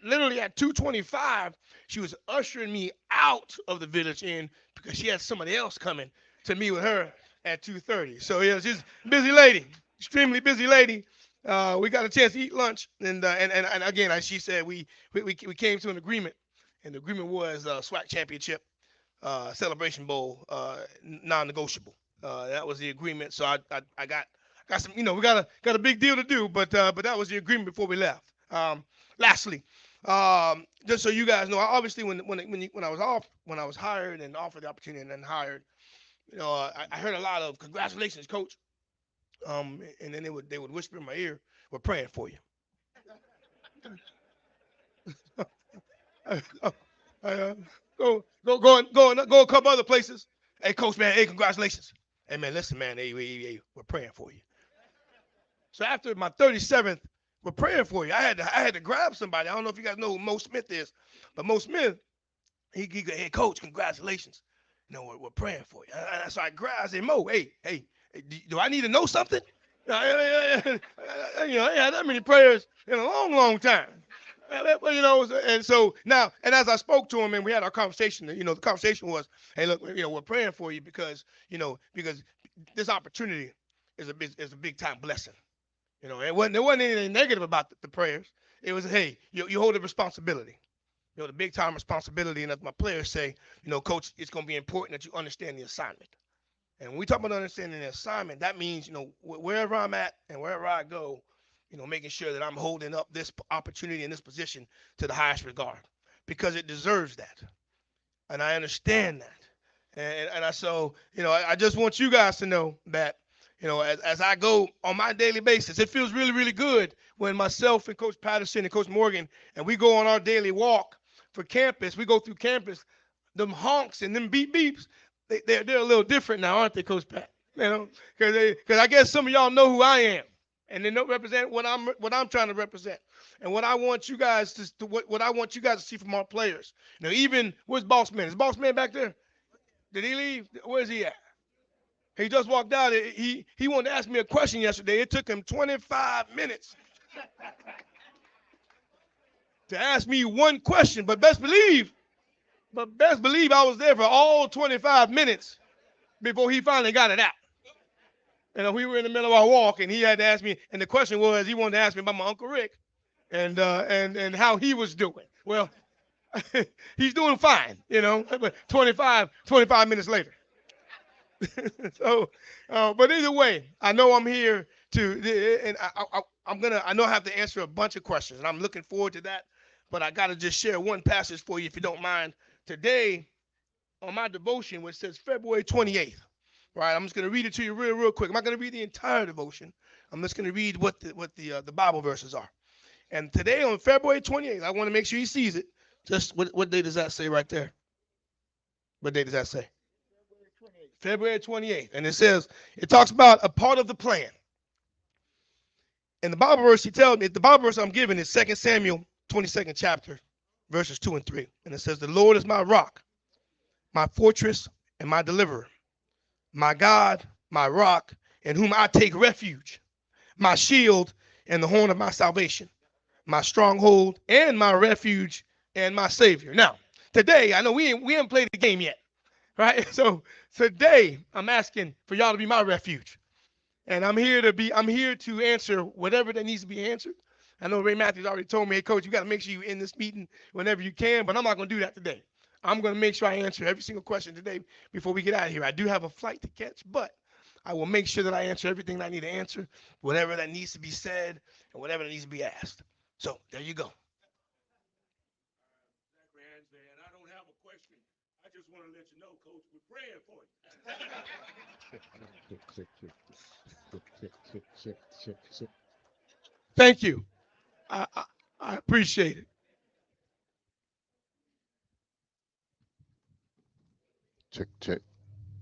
literally at 2:25, she was ushering me out of the Village Inn because she had somebody else coming to meet with her at 2:30. So yeah, she's a busy lady, extremely busy lady. We got a chance to eat lunch, and again, as she said, we came to an agreement, and the agreement was SWAC championship, celebration bowl, non-negotiable. That was the agreement. So I got some, we got a big deal to do, but that was the agreement before we left. Lastly, just so you guys know, obviously when I was hired and offered the opportunity and then hired, I heard a lot of congratulations, coach. And then they would whisper in my ear, "We're praying for you." Go a couple other places. Hey, coach, man. Hey, congratulations. Hey, man, listen, man. Hey, we're praying for you. So after my 37th, we're praying for you. I had to grab somebody. I don't know if you guys know who Mo Smith is, but Mo Smith, he go, "Hey, coach, congratulations. We're praying for you." So I grabbed, I said, "Mo, hey, do I need to know something?" I ain't had that many prayers in a long, long time. And so now, and as I spoke to him and we had our conversation, the conversation was, "Hey, look, we're praying for you because this opportunity is a big time blessing." There wasn't anything negative about the prayers. It was, hey, you hold a responsibility. The big time responsibility. And as my players say, coach, it's going to be important that you understand the assignment. And when we talk about understanding the assignment, that means, wherever I'm at and wherever I go, making sure that I'm holding up this opportunity and this position to the highest regard because it deserves that. And I understand that. And I just want you guys to know that, as I go on my daily basis, it feels really, really good when myself and Coach Patterson and Coach Morgan, and we go on our daily walk for campus. We go through campus, them honks and them beep beeps, they're a little different now, aren't they, Coach Pat? Because I guess some of y'all know who I am, and they don't represent what I'm trying to represent, and what I want you guys what I want you guys to see from our players. Even where's Boss Man? Is Boss Man back there? Did he leave? Where's he at? He just walked out. He wanted to ask me a question yesterday. It took him 25 minutes to ask me one question, but best believe I was there for all 25 minutes before he finally got it out. And we were in the middle of our walk, and he had to ask me. And the question was, he wanted to ask me about my Uncle Rick, and how he was doing. Well, he's doing fine, But 25 minutes later. So, but either way, I know I'm here and I know I have to answer a bunch of questions, and I'm looking forward to that. But I got to just share one passage for you, if you don't mind. Today, on my devotion, which says February 28th, right? I'm just going to read it to you real quick. I'm not going to read the entire devotion. I'm just going to read what the Bible verses are. And today, on February 28th, I want to make sure he sees it. Just what day does that say right there? What day does that say? February 28th. And it talks about a part of the plan. And the Bible verse the Bible verse I'm giving is 2 Samuel 22nd chapter, verses 2 and 3. And it says, "The Lord is my rock, my fortress, and my deliverer, my God, my rock, in whom I take refuge, my shield and the horn of my salvation, my stronghold and my refuge and my savior." Now, today, I know we haven't played the game yet, right? So today, I'm asking for y'all to be my refuge. And I'm here to answer whatever that needs to be answered. I know Ray Matthews already told me, "Hey, Coach, you got to make sure you're in this meeting whenever you can," but I'm not going to do that today. I'm going to make sure I answer every single question today before we get out of here. I do have a flight to catch, but I will make sure that I answer everything that I need to answer, whatever that needs to be said, and whatever that needs to be asked. So there you go. I don't have a question. I just want to let you know, Coach, we're praying for you. Thank you. I appreciate it. Check, check.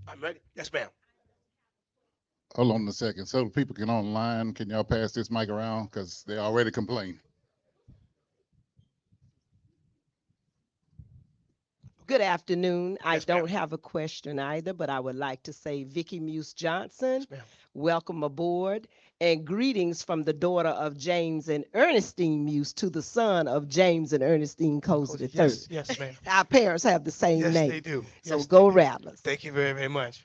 I'm ready. Yes, ma'am. Hold on a second. So the people get online, can y'all pass this mic around? Because they already complained. Good afternoon. I Yes, ma'am. don't have a question either, but I would like to say Vicki Muse Johnson, Yes, ma'am. welcome aboard, and greetings from the daughter of James and Ernestine Muse to the son of James and Ernestine Colzie III. Yes, ma'am. Our parents have the same Yes, name. they do. So Yes, go they do. Rattlers. Thank you very, very much.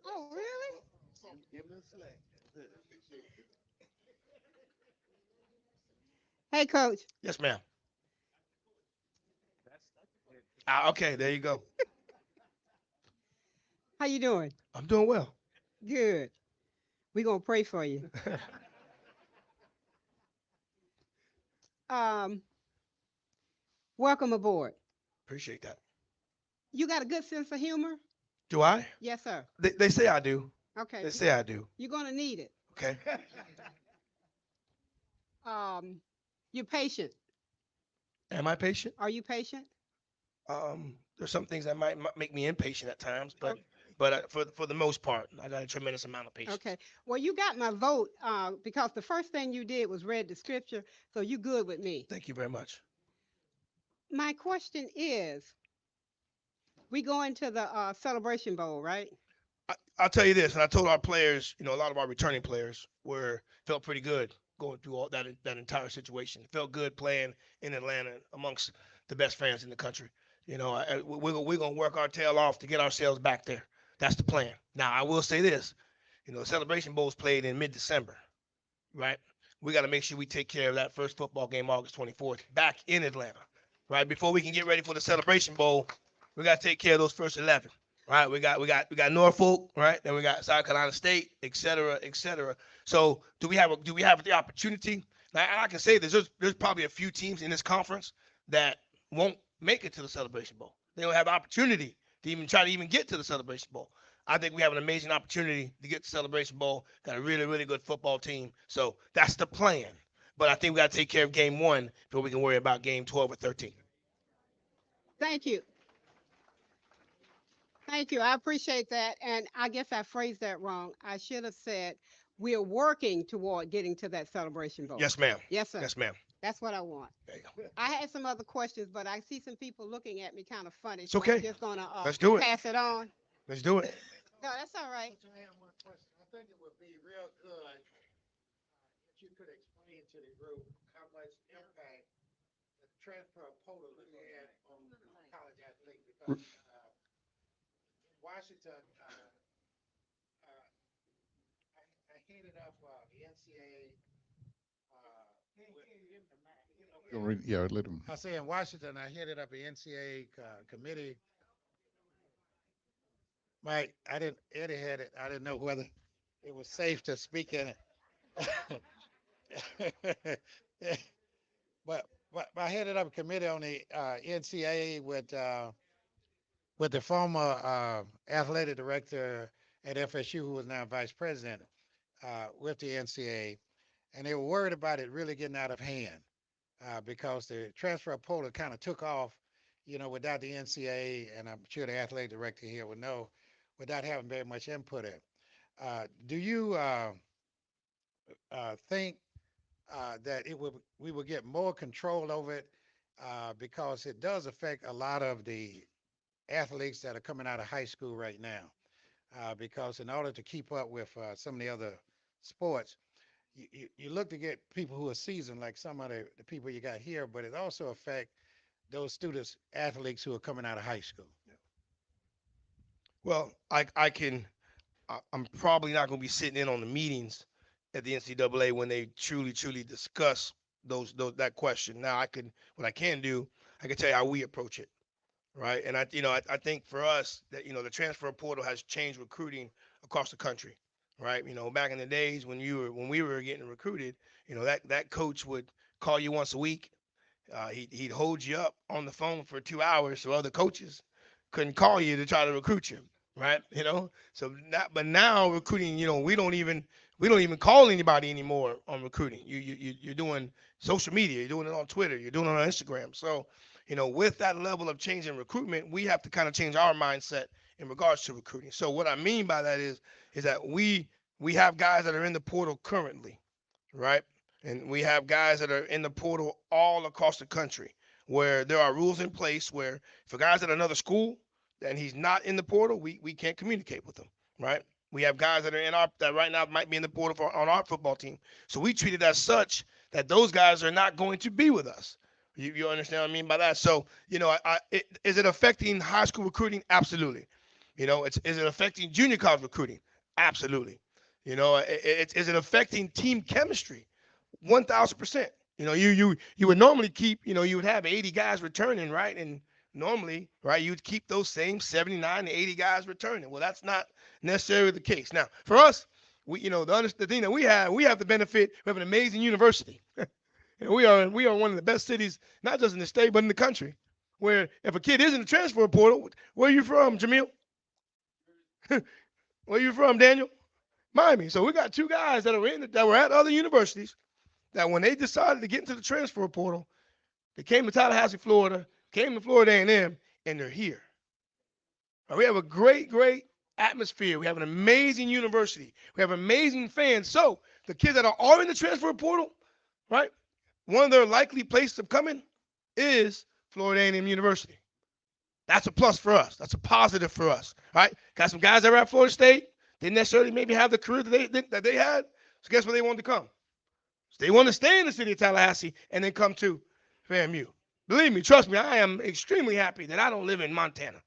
Oh, really? Hey, Coach. Yes, ma'am. Okay, there you go. How you doing? I'm doing well. Good. We're going to pray for you. Welcome aboard. Appreciate that. You got a good sense of humor? Do I? Yes, sir. They say I do. Okay. They say I do. You're going to need it. Okay. You're patient. Am I patient? Are you patient? There's some things that might make me impatient at times, but Okay. For the most part, I got a tremendous amount of patience. Okay. Well, you got my vote because the first thing you did was read the scripture, so you good with me. Thank you very much. My question is, we go into the Celebration Bowl, right? I'll tell you this, and I told our players, a lot of our returning players felt pretty good going through all that entire situation. Felt good playing in Atlanta amongst the best fans in the country. We're gonna work our tail off to get ourselves back there. That's the plan. Now, I will say this, Celebration Bowl's played in mid-December, right? We got to make sure we take care of that first football game, August 24th, back in Atlanta, right? Before we can get ready for the Celebration Bowl, we got to take care of those first 11. Right, we got Norfolk, right? Then we got South Carolina State, et cetera, et cetera. So do we have the opportunity? Now I can say this: there's probably a few teams in this conference that won't make it to the Celebration Bowl. They don't have opportunity to even try to get to the Celebration Bowl. I think we have an amazing opportunity to get to the Celebration Bowl. Got a really, really good football team. So that's the plan. But I think we got to take care of game 1 before we can worry about game 12 or 13. Thank you. Thank you. I appreciate that. And I guess I phrased that wrong. I should have said we're working toward getting to that Celebration Bowl. Yes, ma'am. Yes, sir. Yes, ma'am. That's what I want. There you go. I had some other questions, but I see some people looking at me kind of funny. It's okay. I'm just going to Let's do it. pass it on. Let's do it. No, that's all right. I think it would be real good you could explain to the group how much impact the transfer of polo has had on college athletes, because Washington, I headed up the NCAA. Yeah, let him. I say in Washington, I headed up the NCAA committee. Mike, Eddie had it. I didn't know whether it was safe to speak in it. but I headed up a committee on the NCAA with the former athletic director at FSU, who was now vice president with the NCAA, and they were worried about it really getting out of hand because the transfer of polo kind of took off, without the NCAA, and I'm sure the athletic director here would know, without having very much input in. Do you think that we will get more control over it because it does affect a lot of the athletes that are coming out of high school right now? Because in order to keep up with some of the other sports, you look to get people who are seasoned, like some of the people you got here, but it also affects those students, athletes who are coming out of high school. Well, I'm probably not going to be sitting in on the meetings at the NCAA when they truly discuss that question. Now, what I can do, I can tell you how we approach it, right? And I think for us that the transfer portal has changed recruiting across the country, right? Back in the days when we were getting recruited, that coach would call you once a week. He'd hold you up on the phone for 2 hours so other coaches couldn't call you to try to recruit you, right? But now recruiting, we don't even call anybody anymore on recruiting. You're doing social media, you're doing it on Twitter, you're doing it on Instagram. So, with that level of change in recruitment, we have to kind of change our mindset in regards to recruiting. So what I mean by that is that we have guys that are in the portal currently, right? And we have guys that are in the portal all across the country, where there are rules in place where if a guy's at another school and he's not in the portal, we can't communicate with him, right? We have guys that are that right now might be in the portal on our football team. So we treat it as such that those guys are not going to be with us. You understand what I mean by that? So, is it affecting high school recruiting? Absolutely. Is it affecting junior college recruiting? Absolutely. Is it affecting team chemistry? 1,000%. You would normally keep, you would have 80 guys returning, right? And normally, right, you'd keep those same 79 to 80 guys returning. Well, that's not necessarily the case. Now, for us, the thing that we have the benefit, we have an amazing university. And we are one of the best cities, not just in the state, but in the country, where if a kid is in the transfer portal, where are you from, Jamil? Where are you from, Daniel? Miami. So we got two guys that were at other universities that when they decided to get into the transfer portal, they came to Tallahassee, Florida, came to Florida A&M, and they're here. Now, we have a great atmosphere. We have an amazing university. We have amazing fans. So the kids that are in the transfer portal, right, one of their likely places of coming is Florida A&M University. That's a plus for us. That's a positive for us, right? Got some guys that were at Florida State, didn't necessarily maybe have the career that they had. So guess where they wanted to come? So they want to stay in the city of Tallahassee and then come to FAMU. Believe me, trust me, I am extremely happy that I don't live in Montana.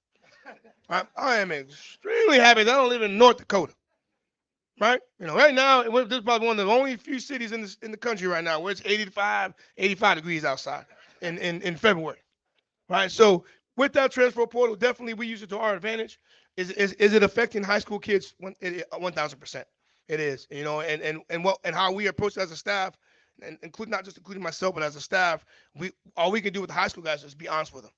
Right? I am extremely happy that I don't live in North Dakota. Right? Right now, this is probably one of the only few cities in the country right now where it's 85 degrees outside in February. Right? So with that transfer portal, definitely we use it to our advantage. Is it affecting high school kids? 1,000%. It is. And how we approach it as a staff, and not just including myself, but as a staff, all we can do with the high school guys is be honest with them.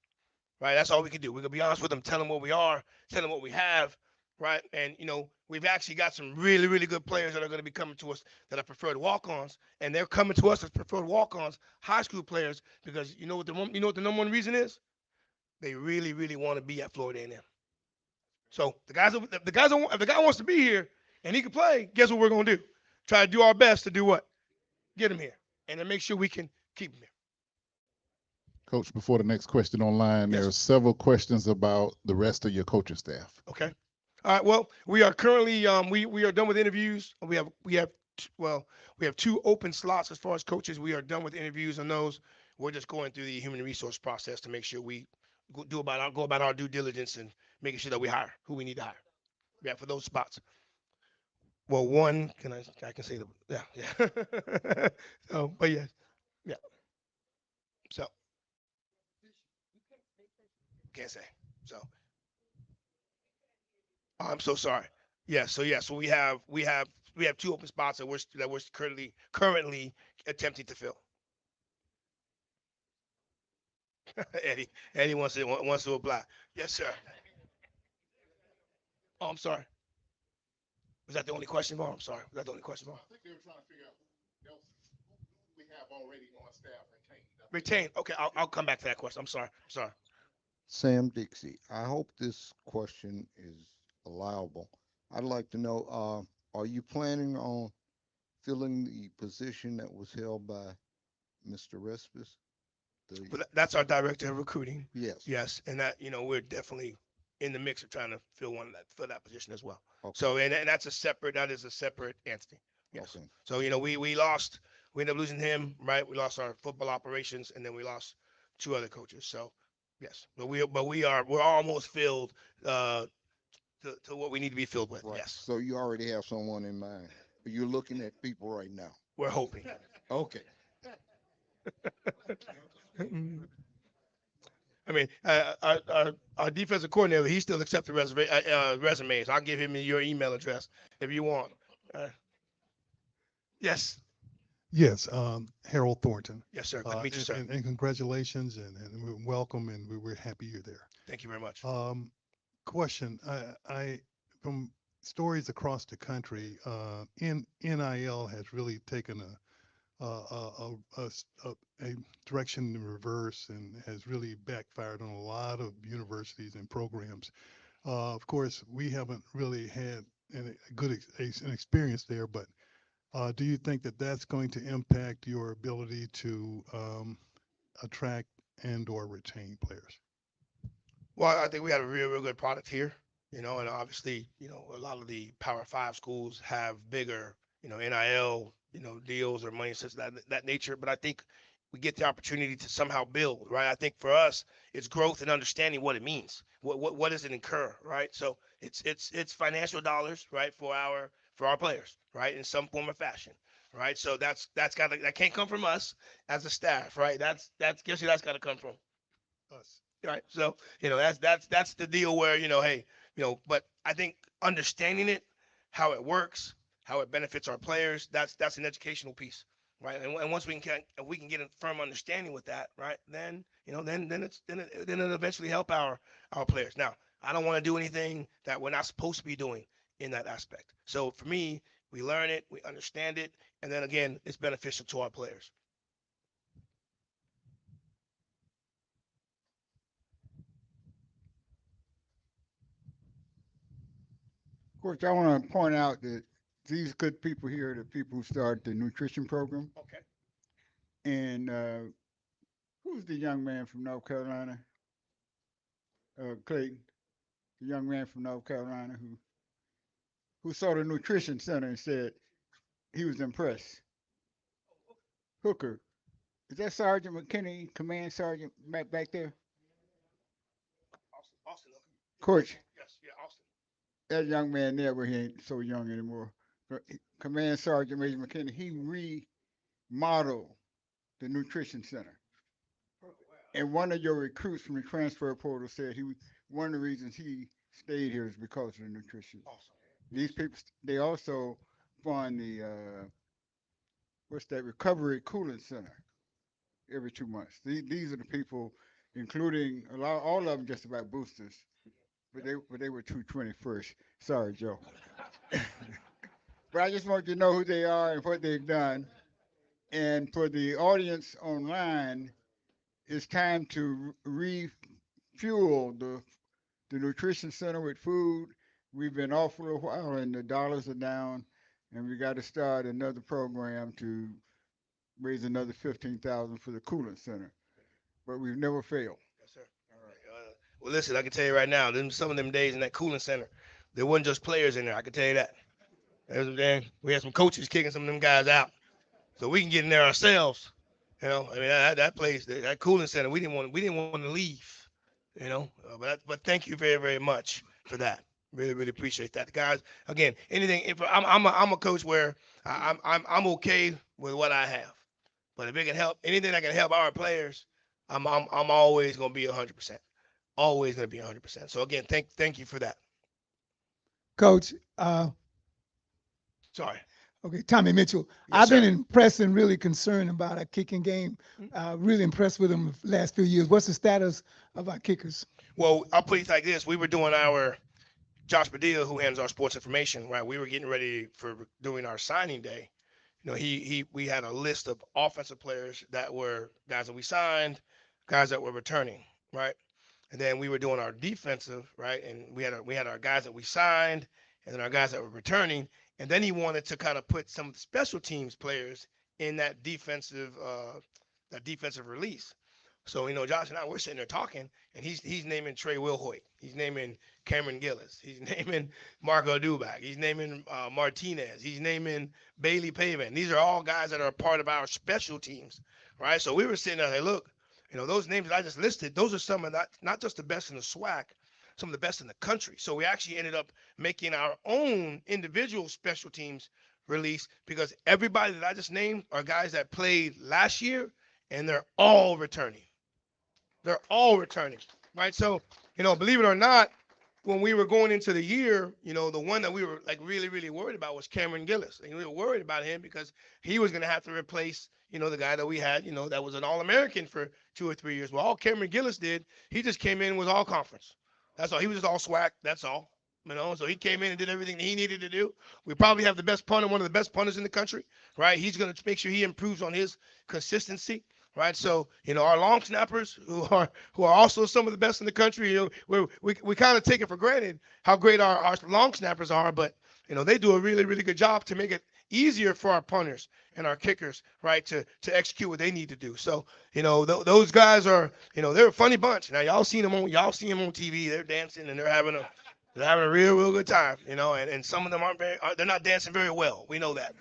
Right? That's all we can do. We can be honest with them, tell them what we are, tell them what we have. Right? And, we've actually got some really, really good players that are going to be coming to us that are preferred walk-ons, and they're coming to us as preferred walk-ons, high school players, because you know what the number one reason is? They really, really want to be at Florida A&M. So if the guy wants to be here and he can play, guess what we're going to do? Try to do our best to do what? Get him here, and then make sure we can keep him here. Coach, before the next question online, Yes. there are several questions about the rest of your coaching staff. Okay. All right. Well, we are currently we are done with interviews. We have we have 2 open slots as far as coaches. We are done with interviews on those. We're just going through the human resource process to make sure we go about our due diligence and making sure that we hire who we need to hire. Yeah, for those spots. Well, one, I can say yeah. So, but yes, yeah. So can't say. So I'm so sorry. Yeah. So yeah. So we have 2 open spots that we're currently attempting to fill. Eddie wants to apply. Yes, sir. Oh, I'm sorry. Was that the only question, Mark? I'm sorry. Was that the only question, Mark? I think they were trying to figure out we have already on staff retained. Retained. Okay, I'll come back to that question. I'm sorry. Sam Dixie, I hope this question is allowable. I'd like to know, are you planning on filling the position that was held by Mr. Respis? But that's our director of recruiting. Yes. Yes, and that we're definitely in the mix of trying to fill that position as well. Okay. So and that is a separate entity. Yes. Okay. So we ended up losing him, right? We lost our football operations, and then we lost 2 other coaches. So yes, but we're almost filled to what we need to be filled with. Right. Yes. So you already have someone in mind. You're looking at people right now. We're hoping. Okay. I mean, our defensive coordinator, he still accepts the resumes. I'll give him your email address if you want. Yes. Yes, Harold Thornton. Yes, sir. Good to meet you, sir. And congratulations and welcome, and we're happy you're there. Thank you very much. Question, I from stories across the country, NIL has really taken a direction in reverse and has really backfired on a lot of universities and programs. Of course, we haven't really had an experience there, but do you think that that's going to impact your ability to attract and or retain players? Well, I think we have a real good product here, and obviously, a lot of the Power 5 schools have bigger, NIL, deals or money such that nature. But I think we get the opportunity to somehow build, right? I think for us, it's growth and understanding what it means. What does it incur, right? So it's financial dollars, right, for our players, right, in some form or fashion, right? So that can't come from us as a staff, right? That's got to come from Us. right? So that's the deal where hey, but I think understanding it, how it works, how it benefits our players, that's an educational piece, right? And once we can get a firm understanding with that, right? Then then it'll eventually help our players. Now, I don't want to do anything that we're not supposed to be doing in that aspect. So for me, we learn it, we understand it, and then again, it's beneficial to our players. Coach, I want to point out that these good people here are the people who started the nutrition program. Okay. And who's the young man from North Carolina? Clayton, the young man from North Carolina who saw the nutrition center and said he was impressed. Hooker. Is that Sergeant McKinney, Command Sergeant back there? Austin. Coach, Yes, yeah, Austin. that young man there, but he ain't so young anymore. But Command Sergeant Major McKinney, he remodeled the nutrition center. And one of your recruits from the transfer portal said one of the reasons he stayed here is because of the nutrition. Awesome. These people, they also fund the recovery cooling center every 2 months. These are the people, including all of them, just about boosters, but they were 221st. Sorry, Joe. But I just want you to know who they are and what they've done. And for the audience online, it's time to refuel the nutrition center with food. We've been off for a while and the dollars are down, and we got to start another program to raise another 15,000 for the cooling center. But we've never failed. Yes, sir. All right. Well, listen, I can tell you right now, some of them days in that cooling center, there wasn't just players in there. I can tell you that. Then we had some coaches kicking some of them guys out, so we can get in there ourselves. I mean that place, that cooling center, we didn't want to leave. But thank you very very much for that. Really really appreciate that, guys. Again, anything if I'm a coach where I'm okay with what I have, but if it can help anything that can help our players, I'm always gonna be 100%. Always gonna be 100%. So again, thank you for that. Coach, Sorry. okay, Tommy Mitchell. Yes, I've been sir. impressed and really concerned about our kicking game. Really impressed with them the last few years. What's the status of our kickers? Well, I'll put it like this: we were doing our Josh Padilla, who handles our sports information, right? We were getting ready for doing our signing day. We had a list of offensive players that were guys that we signed, guys that were returning, right? And then we were doing our defensive, right? And we had our guys that we signed, and then our guys that were returning. And then he wanted to kind of put some special teams players in that defensive release. So Josh and I we're sitting there talking, and he's naming Trey Wilhoit, he's naming Cameron Gillis, he's naming Marco Dubac, he's naming Martinez, he's naming Bailey Pavin. These are all guys that are part of our special teams, right? So we were sitting there like, look, those names that I just listed, those are some of not just the best in the SWAC, some of the best in the country. So we actually ended up making our own individual special teams release because everybody that I just named are guys that played last year, and they're all returning. They're all returning, right? So, believe it or not, when we were going into the year, the one that we were like really, really worried about was Cameron Gillis. And we were worried about him because he was going to have to replace, the guy that we had, that was an All-American for 2 or 3 years. Well, all Cameron Gillis did, he just came in and was all conference. That's all. He was just all SWAC. That's all. So he came in and did everything he needed to do. We probably have the best punter, one of the best punters in the country, right? He's going to make sure he improves on his consistency. Right, so our long snappers who are also some of the best in the country. We kind of take it for granted how great our long snappers are, but they do a really really good job to make it easier for our punters and our kickers, right, to execute what they need to do. So those guys are they're a funny bunch. Now y'all see them on TV. They're dancing and they're having a real good time. And some of them they're not dancing very well. We know that.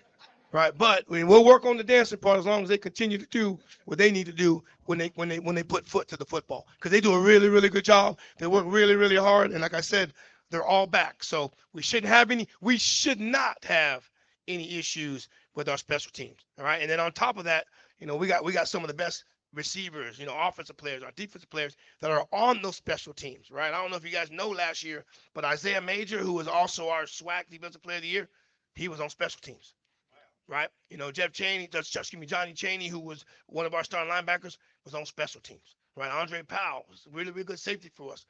Right, but we'll work on the dancing part as long as they continue to do what they need to do when they put foot to the football, because they do a really really good job. They work really really hard, and like I said, they're all back. So we should not have any issues with our special teams. All right, and then on top of that, we got some of the best receivers, offensive players, our defensive players that are on those special teams. Right, I don't know if you guys know last year, but Isaiah Major, who was also our SWAC Defensive Player of the Year, he was on special teams. Right, Johnny Chaney, who was one of our starting linebackers, was on special teams. Right, Andre Powell was a really, really good safety for us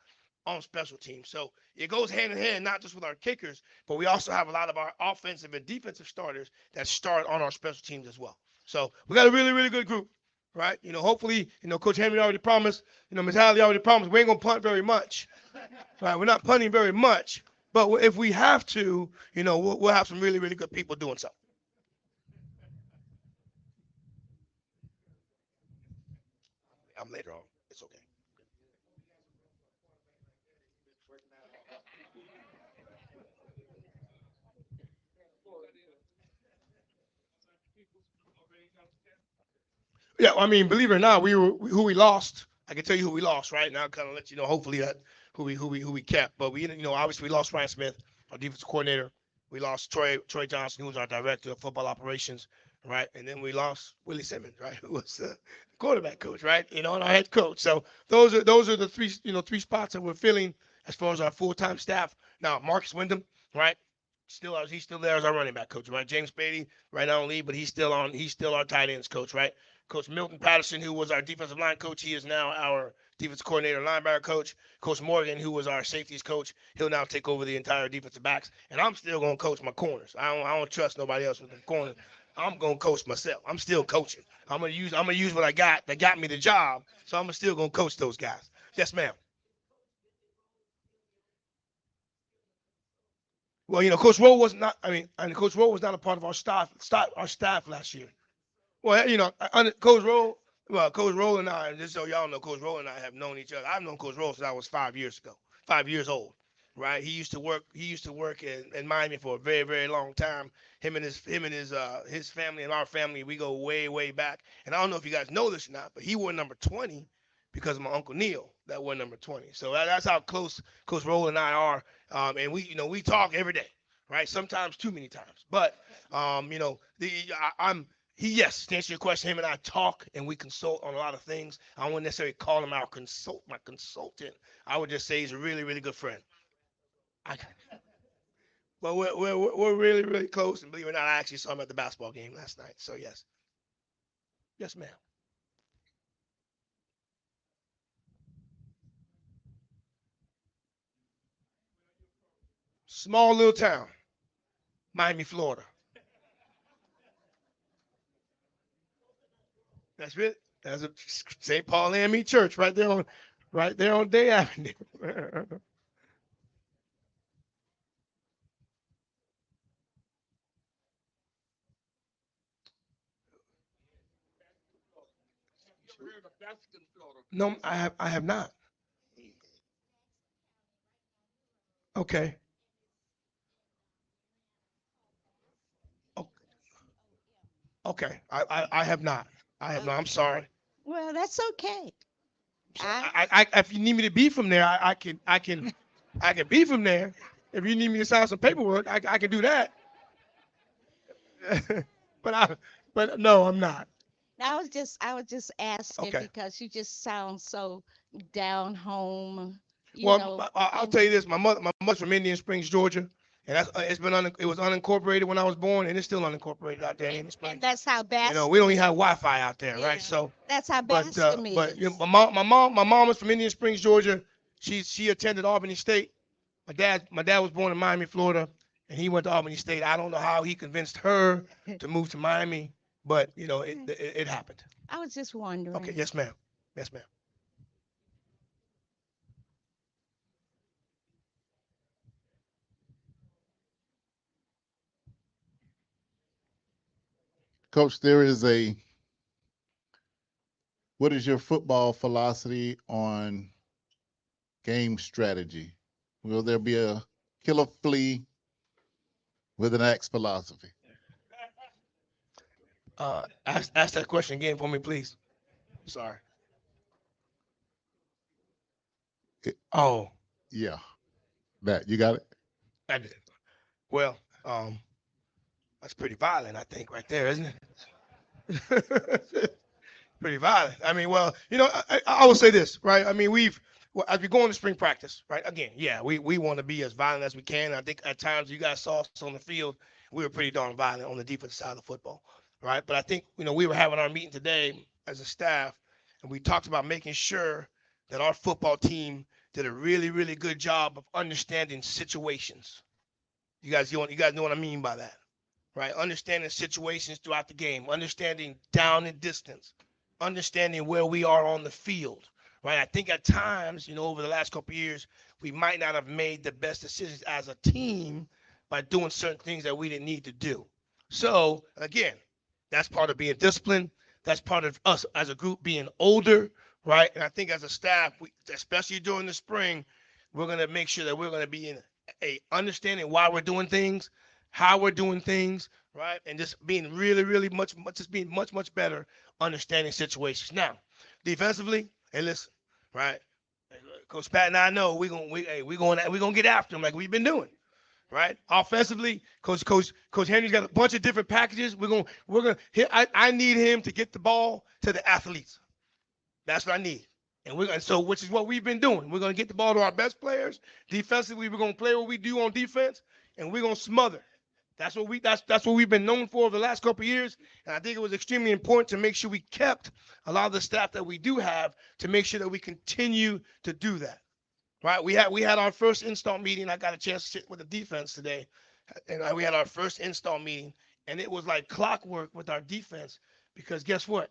on special teams. So it goes hand in hand, not just with our kickers, but we also have a lot of our offensive and defensive starters that start on our special teams as well. So we got a really, really good group. Right, hopefully, Coach Henry already promised, Ms. Halley already promised we ain't gonna punt very much. Right, we're not punting very much, but if we have to, we'll have some really, really good people doing so. I'm later on. It's okay. Yeah, I mean, believe it or not, who we lost. I can tell you who we lost right now. Kind of let you know. Hopefully that who we kept. But we obviously we lost Ryan Smith, our defensive coordinator. We lost Troy Johnson, who was our director of football operations, right? And then we lost Willie Simmons, right, who was the quarterback coach, right? And our head coach. So those are the three spots that we're filling as far as our full-time staff. Now Marcus Wyndham, right? He's still there as our running back coach, right? James Beatty right now on leave, but he's still our tight ends coach, right? Coach Milton Patterson, who was our defensive line coach, he is now our defensive coordinator, linebacker coach. Coach Morgan, who was our safeties coach, he'll now take over the entire defensive backs. And I'm still gonna coach my corners. I don't trust nobody else with the corners. I'm gonna coach myself. I'm still coaching. I'm gonna use what I got that got me the job. So I'm still gonna coach those guys. Yes, ma'am. Well, Coach Rowe was not. Coach Rowe was not a part of our staff last year. Well, Coach Rowe. Well, Coach Rowe and I, just so y'all know, Coach Rowe and I have known each other. I've known Coach Rowe since I was 5 years old. right? He used to work in Miami for a very, very long time. Him and his family and our family, we go way, way back. And I don't know if you guys know this or not, but he wore number 20 because of my Uncle Neil that wore number 20. So that's how close Coach Roland and I are. And we talk every day, right? Sometimes too many times. But yes, to answer your question, him and I talk and we consult on a lot of things. I wouldn't necessarily call him my consultant. I would just say he's a really, really good friend. But we're really, really close. And believe it or not, I actually saw him at the basketball game last night. So yes. Yes, ma'am. Small little town, Miami, Florida. That's it. That's a St. Paul AME Church right there on Day Avenue. No, I have not. Okay. O- Okay. I have not. I have not. I'm sorry. Well, that's okay. If you need me to be from there, I can be from there. If you need me to sign some paperwork, I can do that. but no, I'm not. I was just asking Okay. because you just sound so down home, Well, I'll tell you this: my mother's from Indian Springs, Georgia, and it was unincorporated when I was born, and it's still unincorporated out there in Indian and Springs. that's how We don't Bascom even have is. Wi-Fi out there, Yeah, right? So, that's how but Bascom but is. my mom was from Indian Springs, Georgia. She attended Albany State. My dad was born in Miami, Florida, and he went to Albany State. I don't know how he convinced her to move to Miami, but it happened. I was just Okay, wondering. yes, ma'am. Yes, ma'am. Coach, what is your football philosophy on game strategy? Will there be a killer flea with an axe philosophy? Ask that question again for me, please. Sorry. It- Oh, yeah, that you got it. I did. Well, that's pretty violent, I think, right there, isn't it? Pretty violent. I mean, well, I will say this, right? I mean, as we go into spring practice, right? Again, yeah, we want to be as violent as we can. I think at times you guys saw us on the field, we were pretty darn violent on the defensive side of the football, right? But I think, we were having our meeting today as a staff, and we talked about making sure that our football team did a really, really good job of understanding situations. You guys know what I mean by that, right? Understanding situations throughout the game, understanding down and distance, understanding where we are on the field, right? I think at times, over the last couple of years, we might not have made the best decisions as a team by doing certain things that we didn't need to do. So again, that's part of being disciplined. That's part of us as a group being older, right? And I think as a staff, especially during the spring, we're going to make sure that we're going to be in a understanding why we're doing things, how we're doing things, right? And just being really, really much, much better understanding situations. Now, defensively, hey, listen, right? Coach Pat and I know we're gonna get after them like we've been doing, right? Offensively, Coach Henry's got a bunch of different packages. I need him to get the ball to the athletes. That's what I need. Which is what we've been doing. We're gonna get the ball to our best players. Defensively, we're gonna play what we do on defense, and we're gonna smother. That's what we've been known for over the last couple of years. And I think it was extremely important to make sure we kept a lot of the staff that we do have to make sure that we continue to do that. Right? We had our first install meeting. I got a chance to sit with the defense today, and we had our first install meeting, and it was like clockwork with our defense because guess what?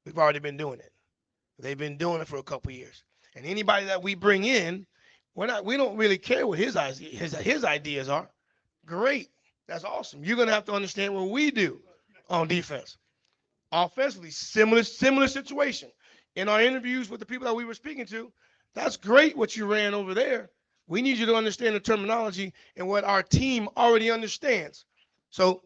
We've already been doing it. They've been doing it for a couple of years. And anybody that we bring in, we don't really care what his ideas are. Great. That's awesome. You're gonna have to understand what we do on defense. Offensively, similar situation. In our interviews with the people that we were speaking to, that's great what you ran over there. We need you to understand the terminology and what our team already understands. So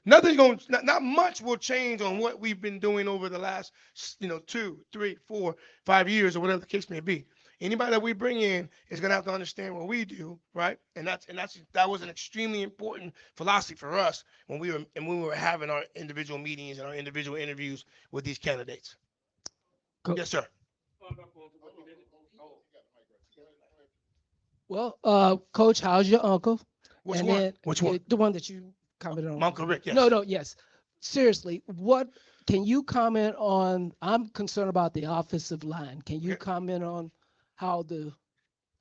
nothing's going, not much will change on what we've been doing over the last, 2, 3, 4, 5 years or whatever the case may be. Anybody that we bring in is going to have to understand what we do, right? That was an extremely important philosophy for us when we were having our individual meetings and our individual interviews with these candidates. Yes, sir. Well, Coach, how's your uncle? Which And one? then Which one? The one that you commented on. Uncle Rick, yes. No, yes. Seriously, what can you comment on? I'm concerned about the offensive line. Can you comment on how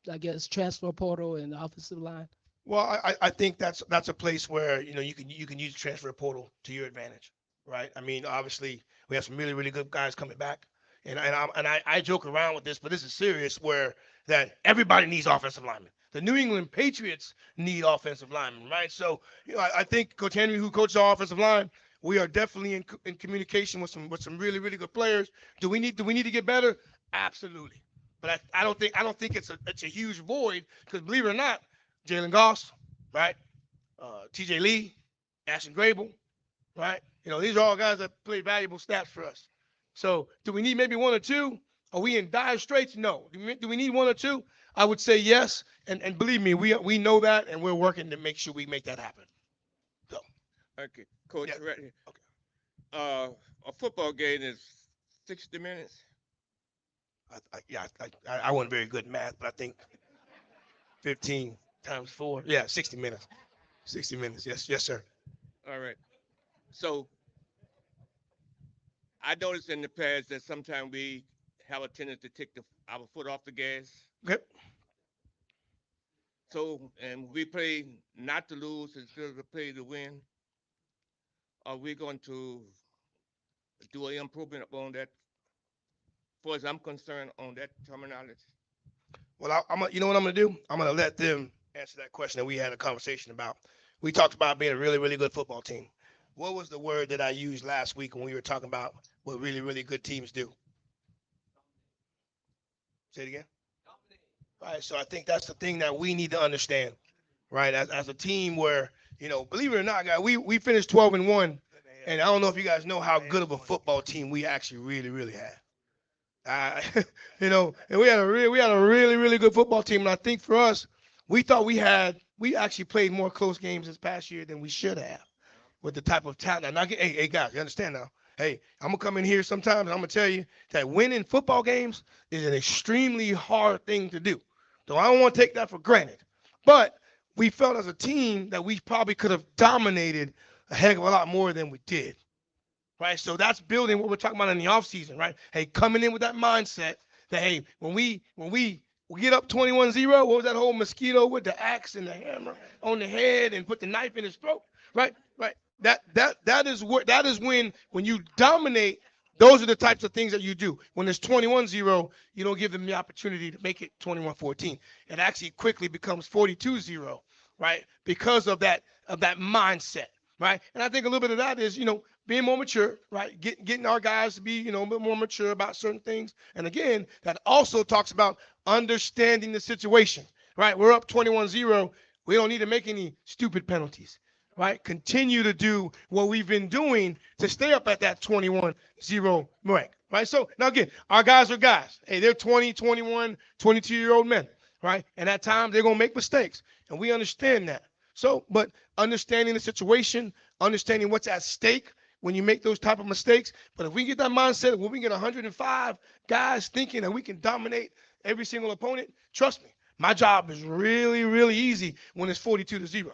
I guess, transfer portal and the offensive line? Well, I think that's a place where you can use the transfer portal to your advantage, right? I mean, obviously we have some really, really good guys coming back, and I joke around with this, but this is serious. Where that everybody needs offensive linemen. The New England Patriots need offensive linemen, right? So I think Coach Henry, who coaches our offensive line, we are definitely in communication with some really, really good players. Do we need to get better? Absolutely. But I don't think it's a huge void, because believe it or not, Jalen Goss, right? TJ Lee, Ashton Grable, right? These are all guys that play valuable stats for us. So do we need maybe one or two? Are we in dire straits? No. Do we need one or two? I would say yes. And believe me, we know that, and we're working to make sure we make that happen. So. Okay, Coach. Yeah. Right here. Okay. A football game is 60 minutes. I wasn't very good at math, but I think 15 times 4. Yeah, 60 minutes. 60 minutes. Yes, sir. All right. So I noticed in the past that sometimes we have a tendency to take our foot off the gas. Okay. So, and we play not to lose instead of play to win. Are we going to do an improvement on that? As far as I'm concerned, on that terminology. Well, you know what I'm going to do? I'm going to let them answer that question that we had a conversation about. We talked about being a really, really good football team. What was the word that I used last week when we were talking about what really, really good teams do? Say it again. Right. So I think that's the thing that we need to understand, right? As a team where, believe it or not, guys, we finished 12-1, and I don't know if you guys know how good of a football team we actually really, really had. And we had a really, really good football team. And I think for us, we thought we actually played more close games this past year than we should have with the type of talent. Now, hey, guys, you understand now? Hey, I'm going to come in here sometimes and I'm going to tell you that winning football games is an extremely hard thing to do. So I don't want to take that for granted. But we felt as a team that we probably could have dominated a heck of a lot more than we did. Right, so that's building what we're talking about in the offseason, right? Hey, coming in with that mindset that, hey, when we get up 21-0, what was that whole mosquito with the axe and the hammer on the head and put the knife in his throat, right? That is when you dominate. Those are the types of things that you do. When it's 21-0, you don't give them the opportunity to make it 21-14. It actually quickly becomes 42-0, right? Because of that mindset, right? And I think a little bit of that is, being more mature, right? Getting our guys to be, a bit more mature about certain things. And again, that also talks about understanding the situation, right? We're up 21-0. We don't need to make any stupid penalties, right? Continue to do what we've been doing to stay up at that 21-0 rank, right? So now again, our guys are guys. Hey, they're 20, 21, 22-year-old men, right? And at times they're going to make mistakes, and we understand that. So, but understanding the situation, understanding what's at stake when you make those type of mistakes. But if we get that mindset, when we get 105 guys thinking that we can dominate every single opponent, trust me, my job is really, really easy when it's 42-0.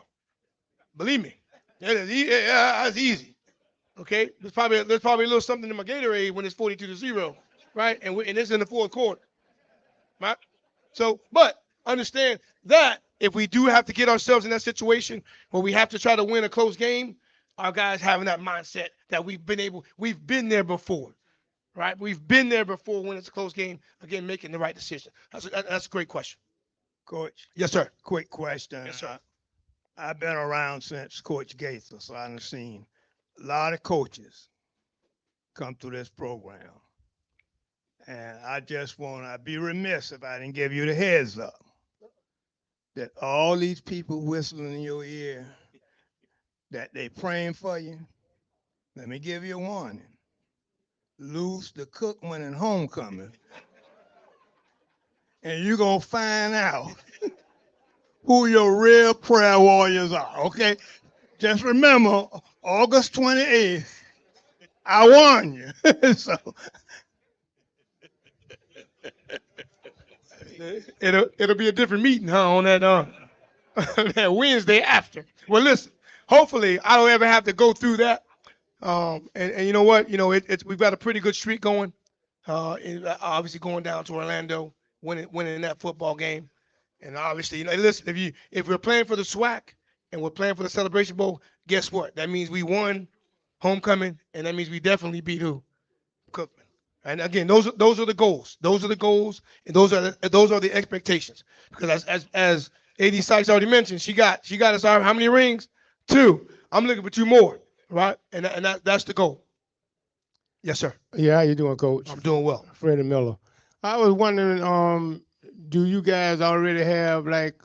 Believe me, that's easy. Okay, there's probably a little something in my Gatorade when it's 42-0, right? And it's in the fourth quarter, right? So, but understand that if we do have to get ourselves in that situation where we have to try to win a close game, our guys having that mindset that we've been there before, right? We've been there before when it's a close game, again, making the right decision. That's a great question. Coach. Yes, sir. Quick question. Yes, sir. I've been around since Coach Gaither, so I've seen a lot of coaches come through this program. And I just want to be remiss if I didn't give you the heads up that all these people whistling in your ear, that they praying for you, let me give you a warning. Lose the cook when in homecoming, and you're going to find out who your real prayer warriors are, okay? Just remember, August 28th, I warn you. So it'll be a different meeting, huh, on that that Wednesday after. Well, listen, hopefully I don't ever have to go through that. And you know what? You know, we've got a pretty good streak going. Obviously going down to Orlando, winning that football game. And obviously, you know, listen, if we're playing for the SWAC and we're playing for the Celebration Bowl, guess what? That means we won homecoming, and that means we definitely beat who? Cookman. And again, those are the goals. Those are the goals, and those are the expectations. Because as AD Sykes already mentioned, she got us how many rings? 2. I'm looking for 2 more, right? And that's the goal. Yes, sir. Yeah, how you doing, Coach? I'm doing well. Freddie Miller. I was wondering, do you guys already have like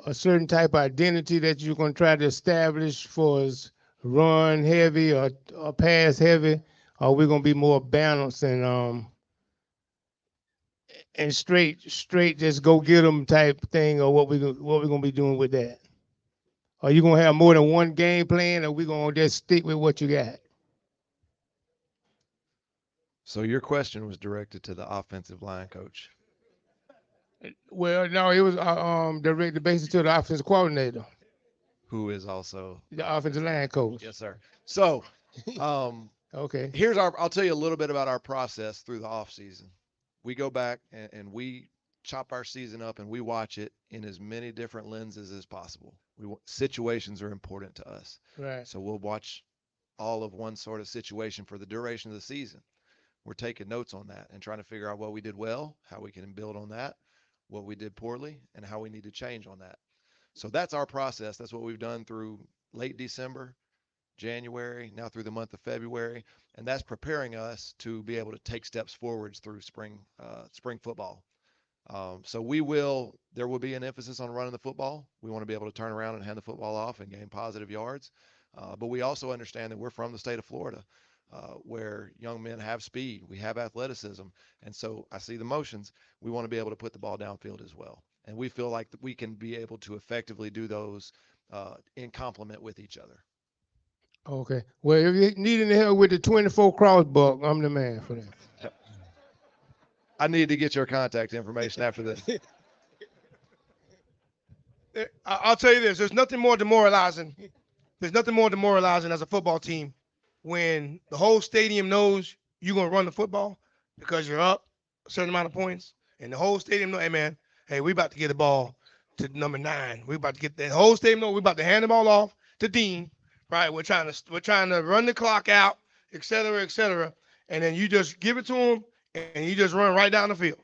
a certain type of identity that you're gonna try to establish for us run heavy or pass heavy? Or we're gonna be more balanced and straight just go get them type thing, or what we gonna be doing with that? Are you gonna have more than one game plan, or we gonna just stick with what you got? So your question was directed to the offensive line coach. Well, no, it was directed basically to the offensive coordinator, Who is also the offensive line coach. yes, sir. So, Okay. I'll tell you a little bit about our process through the off season. We go back and we chop our season up and we watch it in as many different lenses as possible. Situations are important to us. Right. So we'll watch all of one sort of situation for the duration of the season. We're taking notes on that and trying to figure out what we did well, how we can build on that, what we did poorly, and how we need to change on that. So that's our process. That's what we've done through late December, January, now through the month of February, and that's preparing us to be able to take steps forwards through spring football. So there will be an emphasis on running the football. We want to be able to turn around and hand the football off and gain positive yards. But we also understand that we're from the state of Florida, where young men have speed, we have athleticism, and so I see the motions. We want to be able to put the ball downfield as well, and we feel like we can be able to effectively do those in complement with each other. Okay. Well, if you need any help with the 24 crossbuck, I'm the man for that. I need to get your contact information after this. I'll tell you this: there's nothing more demoralizing. There's nothing more demoralizing as a football team when the whole stadium knows you're gonna run the football because you're up a certain amount of points, and the whole stadium know, hey man, hey, we about to get the ball to number 9. We about to get the whole stadium know we about to hand the ball off to Dean. Right, we're trying to run the clock out, et cetera, and then you just give it to him, and you just run right down the field.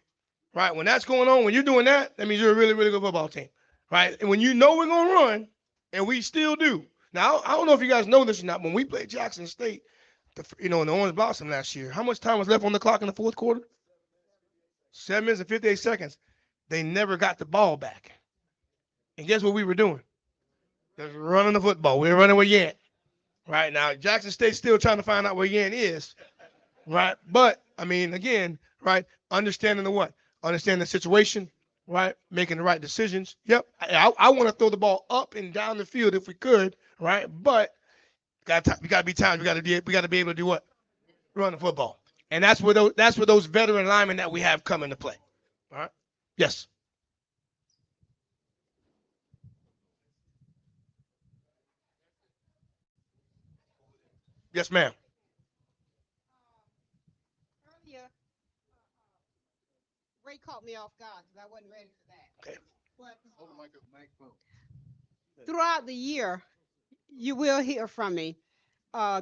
Right, when that's going on, when you're doing that, that means you're a really, really good football team. Right, and when you know we're gonna run, and we still do. Now, I don't know if you guys know this or not. When we played Jackson State, in the Orange Blossom last year, how much time was left on the clock in the fourth quarter? 7 minutes and 58 seconds. They never got the ball back. And guess what we were doing? Just running the football. We were running with Yant. Right now, Jackson State's still trying to find out where Yant is. Right. But, I mean, again, right, understanding the what? Understanding the situation, right? Making the right decisions. Yep. I want to throw the ball up and down the field if we could, right? But we got to be timed. We got to be able to do what? Run the football. And that's where those veteran linemen that we have come into play. All right. Yes. Yes, ma'am. Earlier, Ray caught me off guard because I wasn't ready for that. Okay. But throughout the year, you will hear from me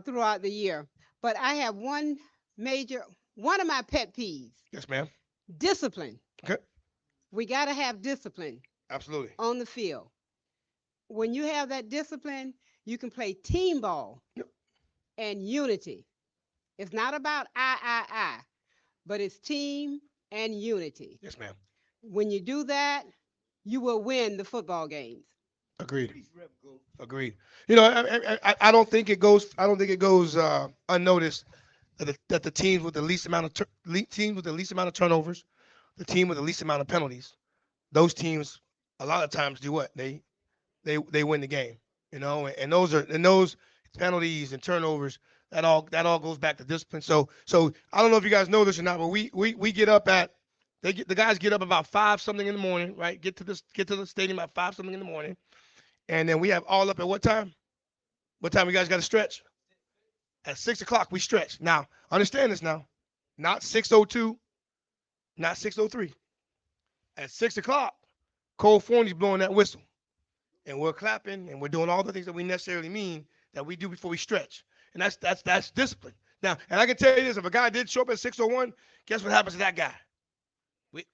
throughout the year. But I have one of my pet peeves. Yes, ma'am. Discipline. Okay. We got to have discipline Absolutely. on the field. When you have that discipline, you can play team ball and unity. It's not about but it's team and unity. Yes, ma'am. When you do that, you will win the football games. Agreed. Agreed. You know, I don't think it goes. I don't think it goes unnoticed that the teams with the least amount of teams with the least amount of turnovers, the team with the least amount of penalties, those teams a lot of times do what they win the game. You know, and those penalties and turnovers that all goes back to discipline. So I don't know if you guys know this or not, but we get up at the guys get up about 5 something in the morning, right? Get to the stadium at 5 something in the morning, and then we have all up at what time? What time you guys got to stretch? At 6 o'clock we stretch. Now understand this now, not 6:02, not 6:03. At 6 o'clock, Cole Forney's blowing that whistle, and we're clapping and we're doing all the things that we necessarily mean that we do before we stretch, and that's discipline. Now, and I can tell you this: if a guy did show up at 6:01, guess what happens to that guy?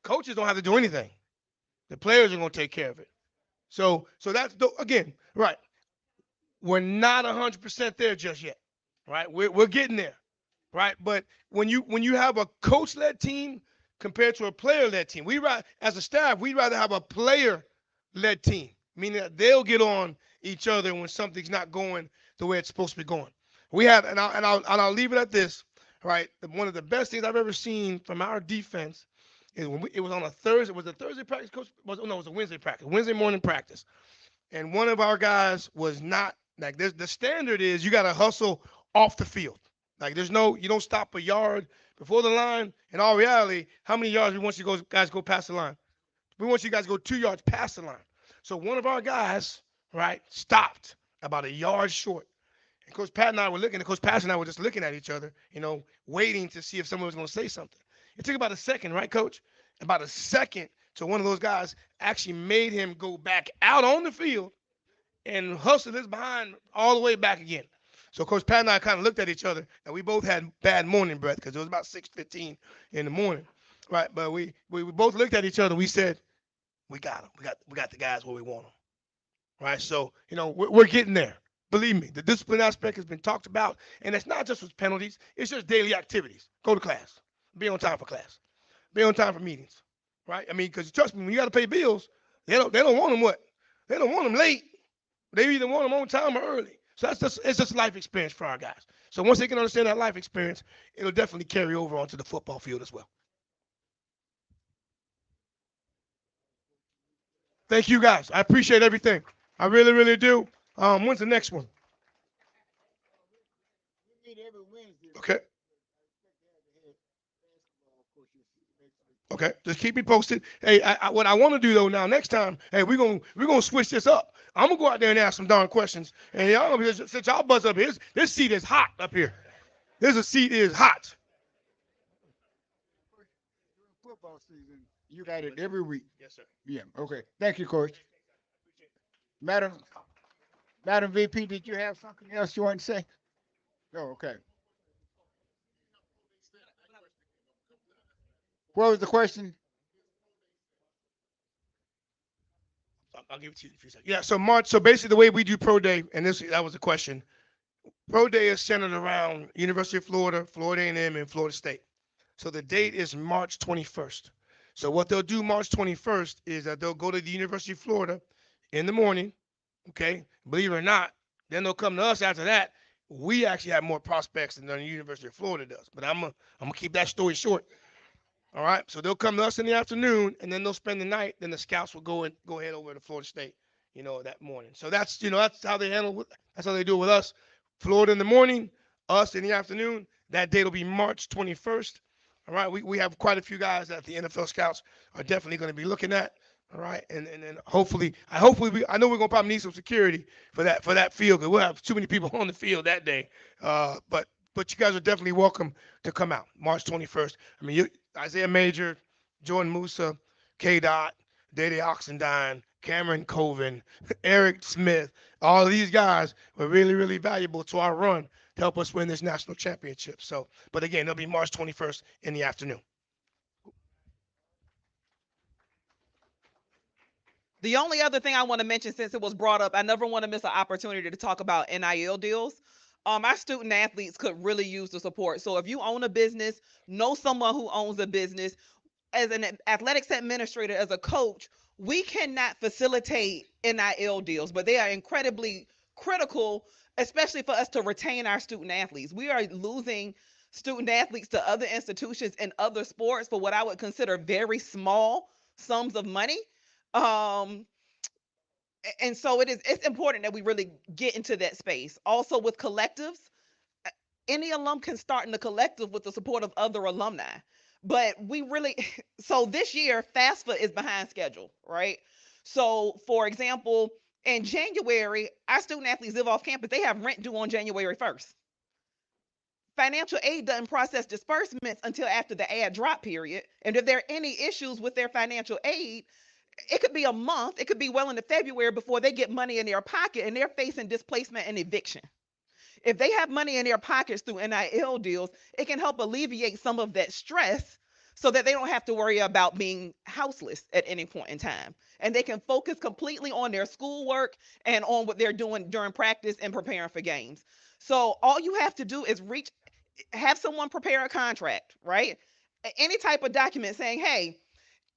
Coaches don't have to do anything. The players are going to take care of it. So that's again right. We're not 100% there just yet, right? We're getting there, right? But when you have a coach-led team compared to a player-led team, as a staff we'd rather have a player-led team, meaning that they'll get on each other when something's not going the way it's supposed to be going. We have, and I'll leave it at this, right? One of the best things I've ever seen from our defense is when it was on a Thursday. Was it Thursday practice, coach? No, it was a Wednesday practice, Wednesday morning practice, and one of our guys was not like this. The standard is you got to hustle off the field. Like you don't stop a yard before the line. In all reality, how many yards we want you guys go past the line? We want you guys to go 2 yards past the line. So one of our guys, right, stopped about a yard short. And Coach Pat and I were looking, and Coach Pat and I were just looking at each other, waiting to see if someone was going to say something. It took about a second, right, Coach? About a second to one of those guys actually made him go back out on the field and hustle his behind all the way back again. So Coach Pat and I kind of looked at each other, and we both had bad morning breath because it was about 6:15 in the morning, right? But we both looked at each other. We said, we got them. We got the guys where we want them, right? So we're getting there. Believe me, the discipline aspect has been talked about, and it's not just with penalties. It's just daily activities. Go to class. Be on time for class. Be on time for meetings, right? I mean, because trust me, when you got to pay bills, they don't want them what? They don't want them late. They either want them on time or early. So it's just life experience for our guys. So once they can understand that life experience, it'll definitely carry over onto the football field as well. Thank you guys. I appreciate everything. I really, really do. When's the next one? Okay. Okay, just keep me posted. Hey, what I want to do though now, next time, hey, we're gonna switch this up. I'm gonna go out there and ask some darn questions. And y'all, since y'all buzz up here, this seat is hot up here. This seat is hot. Football season, you got it every week. Yes, sir. Yeah. Okay. Thank you, Coach. Madam VP, did you have something else you want to say? Oh, okay. What was the question? I'll give it to you in a few seconds. Yeah, so March. So basically, the way we do Pro Day, and that was the question. Pro Day is centered around University of Florida, Florida A&M, and Florida State. So the date is March 21st. So what they'll do March 21st is that they'll go to the University of Florida in the morning. Okay, believe it or not, then they'll come to us after that. We actually have more prospects than the University of Florida does. But I'm gonna keep that story short. All right, so they'll come to us in the afternoon, and then they'll spend the night. Then the scouts will go ahead over to Florida State, that morning. So that's how they handle it. That's how they do it with us. Florida in the morning, us in the afternoon. That date will be March 21st. All right, we have quite a few guys that the NFL scouts are definitely going to be looking at. All right, and then hopefully I know we're gonna probably need some security for that field because we'll have too many people on the field that day. But you guys are definitely welcome to come out March 21st. I mean, Isaiah Major, Jordan Musa, K. Dot, Dede Oxendine, Cameron Coven, Eric Smith, all of these guys were really, really valuable to our run to help us win this national championship. So, but again, it'll be March 21st in the afternoon. The only other thing I want to mention, since it was brought up, I never want to miss an opportunity to talk about NIL deals. Our student athletes could really use the support. So if you own a business, know someone who owns a business, as an athletics administrator, as a coach, we cannot facilitate NIL deals, but they are incredibly critical, especially for us to retain our student athletes. We are losing student athletes to other institutions and other sports for what I would consider very small sums of money. Um, and so it's important that we really get into that space. Also with collectives, any alum can start in the collective with the support of other alumni. But we really, so this year, FAFSA is behind schedule, right? So, for example, in January, our student athletes live off campus. They have rent due on January 1st. Financial aid doesn't process disbursements until after the ad drop period. And if there are any issues with their financial aid, it could be a month, it could be well into February before they get money in their pocket and they're facing displacement and eviction. If they have money in their pockets through NIL deals, it can help alleviate some of that stress so that they don't have to worry about being houseless at any point in time. And they can focus completely on their schoolwork and on what they're doing during practice and preparing for games. So all you have to do is have someone prepare a contract, right? Any type of document saying, hey,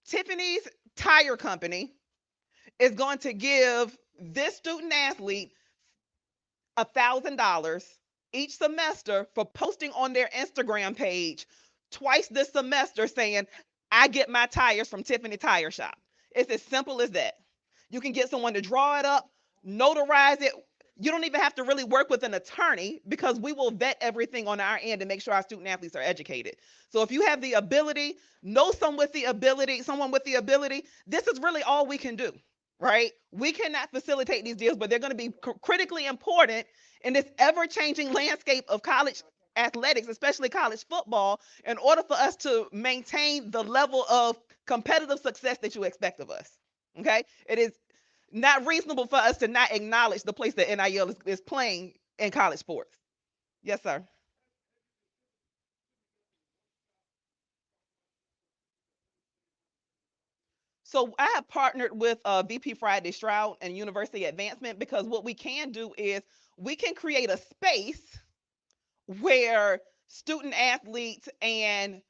Tiffany's Tire Company is going to give this student athlete $1,000 each semester for posting on their Instagram page twice this semester saying, I get my tires from Tiffany Tire Shop. It's as simple as that. You can get someone to draw it up, notarize it. You don't even have to really work with an attorney because we will vet everything on our end and make sure our student athletes are educated. So if you have the ability, know someone with the ability, this is really all we can do, right? We cannot facilitate these deals, but they're going to be critically important in this ever-changing landscape of college athletics, especially college football, in order for us to maintain the level of competitive success that you expect of us. Okay? It is not reasonable for us to not acknowledge the place that NIL is playing in college sports. Yes, sir. So I have partnered with VP Friday Stroud and University Advancement because what we can do is we can create a space where student athletes and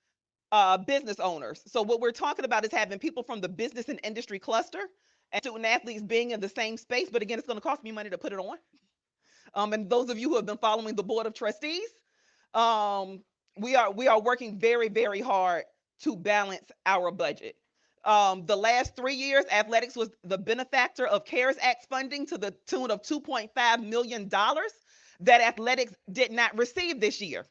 business owners. So what we're talking about is having people from the business and industry cluster and student athletes being in the same space. But again, it's going to cost me money to put it on. And those of you who have been following the board of trustees, we are working very, very hard to balance our budget. The last 3 years, athletics was the benefactor of CARES Act funding to the tune of $2.5 million that athletics did not receive this year.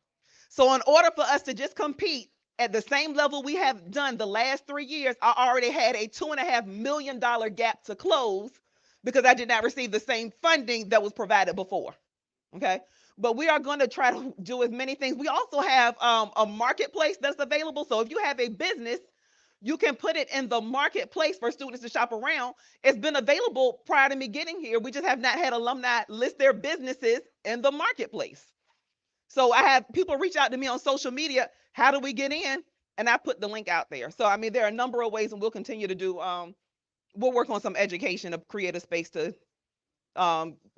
So in order for us to just compete at the same level we have done the last 3 years, I already had a $2.5 million gap to close because I did not receive the same funding that was provided before. Okay. But we are going to try to do as many things. We also have a marketplace that's available. So if you have a business, you can put it in the marketplace for students to shop around. It's been available prior to me getting here. We just have not had alumni list their businesses in the marketplace. So I have people reach out to me on social media. How do we get in? And I put the link out there. So I mean, there are a number of ways, and we'll continue to do. We'll work on some education to create a space to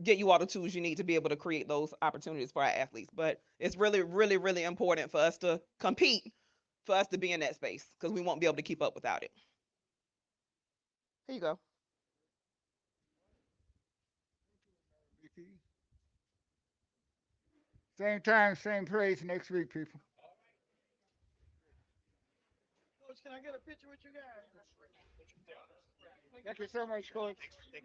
get you all the tools you need to be able to create those opportunities for our athletes. But it's really, really, really important for us to compete, for us to be in that space, because we won't be able to keep up without it. Here you go. Same time, same place next week, people. Coach, can I get a picture with you guys? Thank you so much, Coach.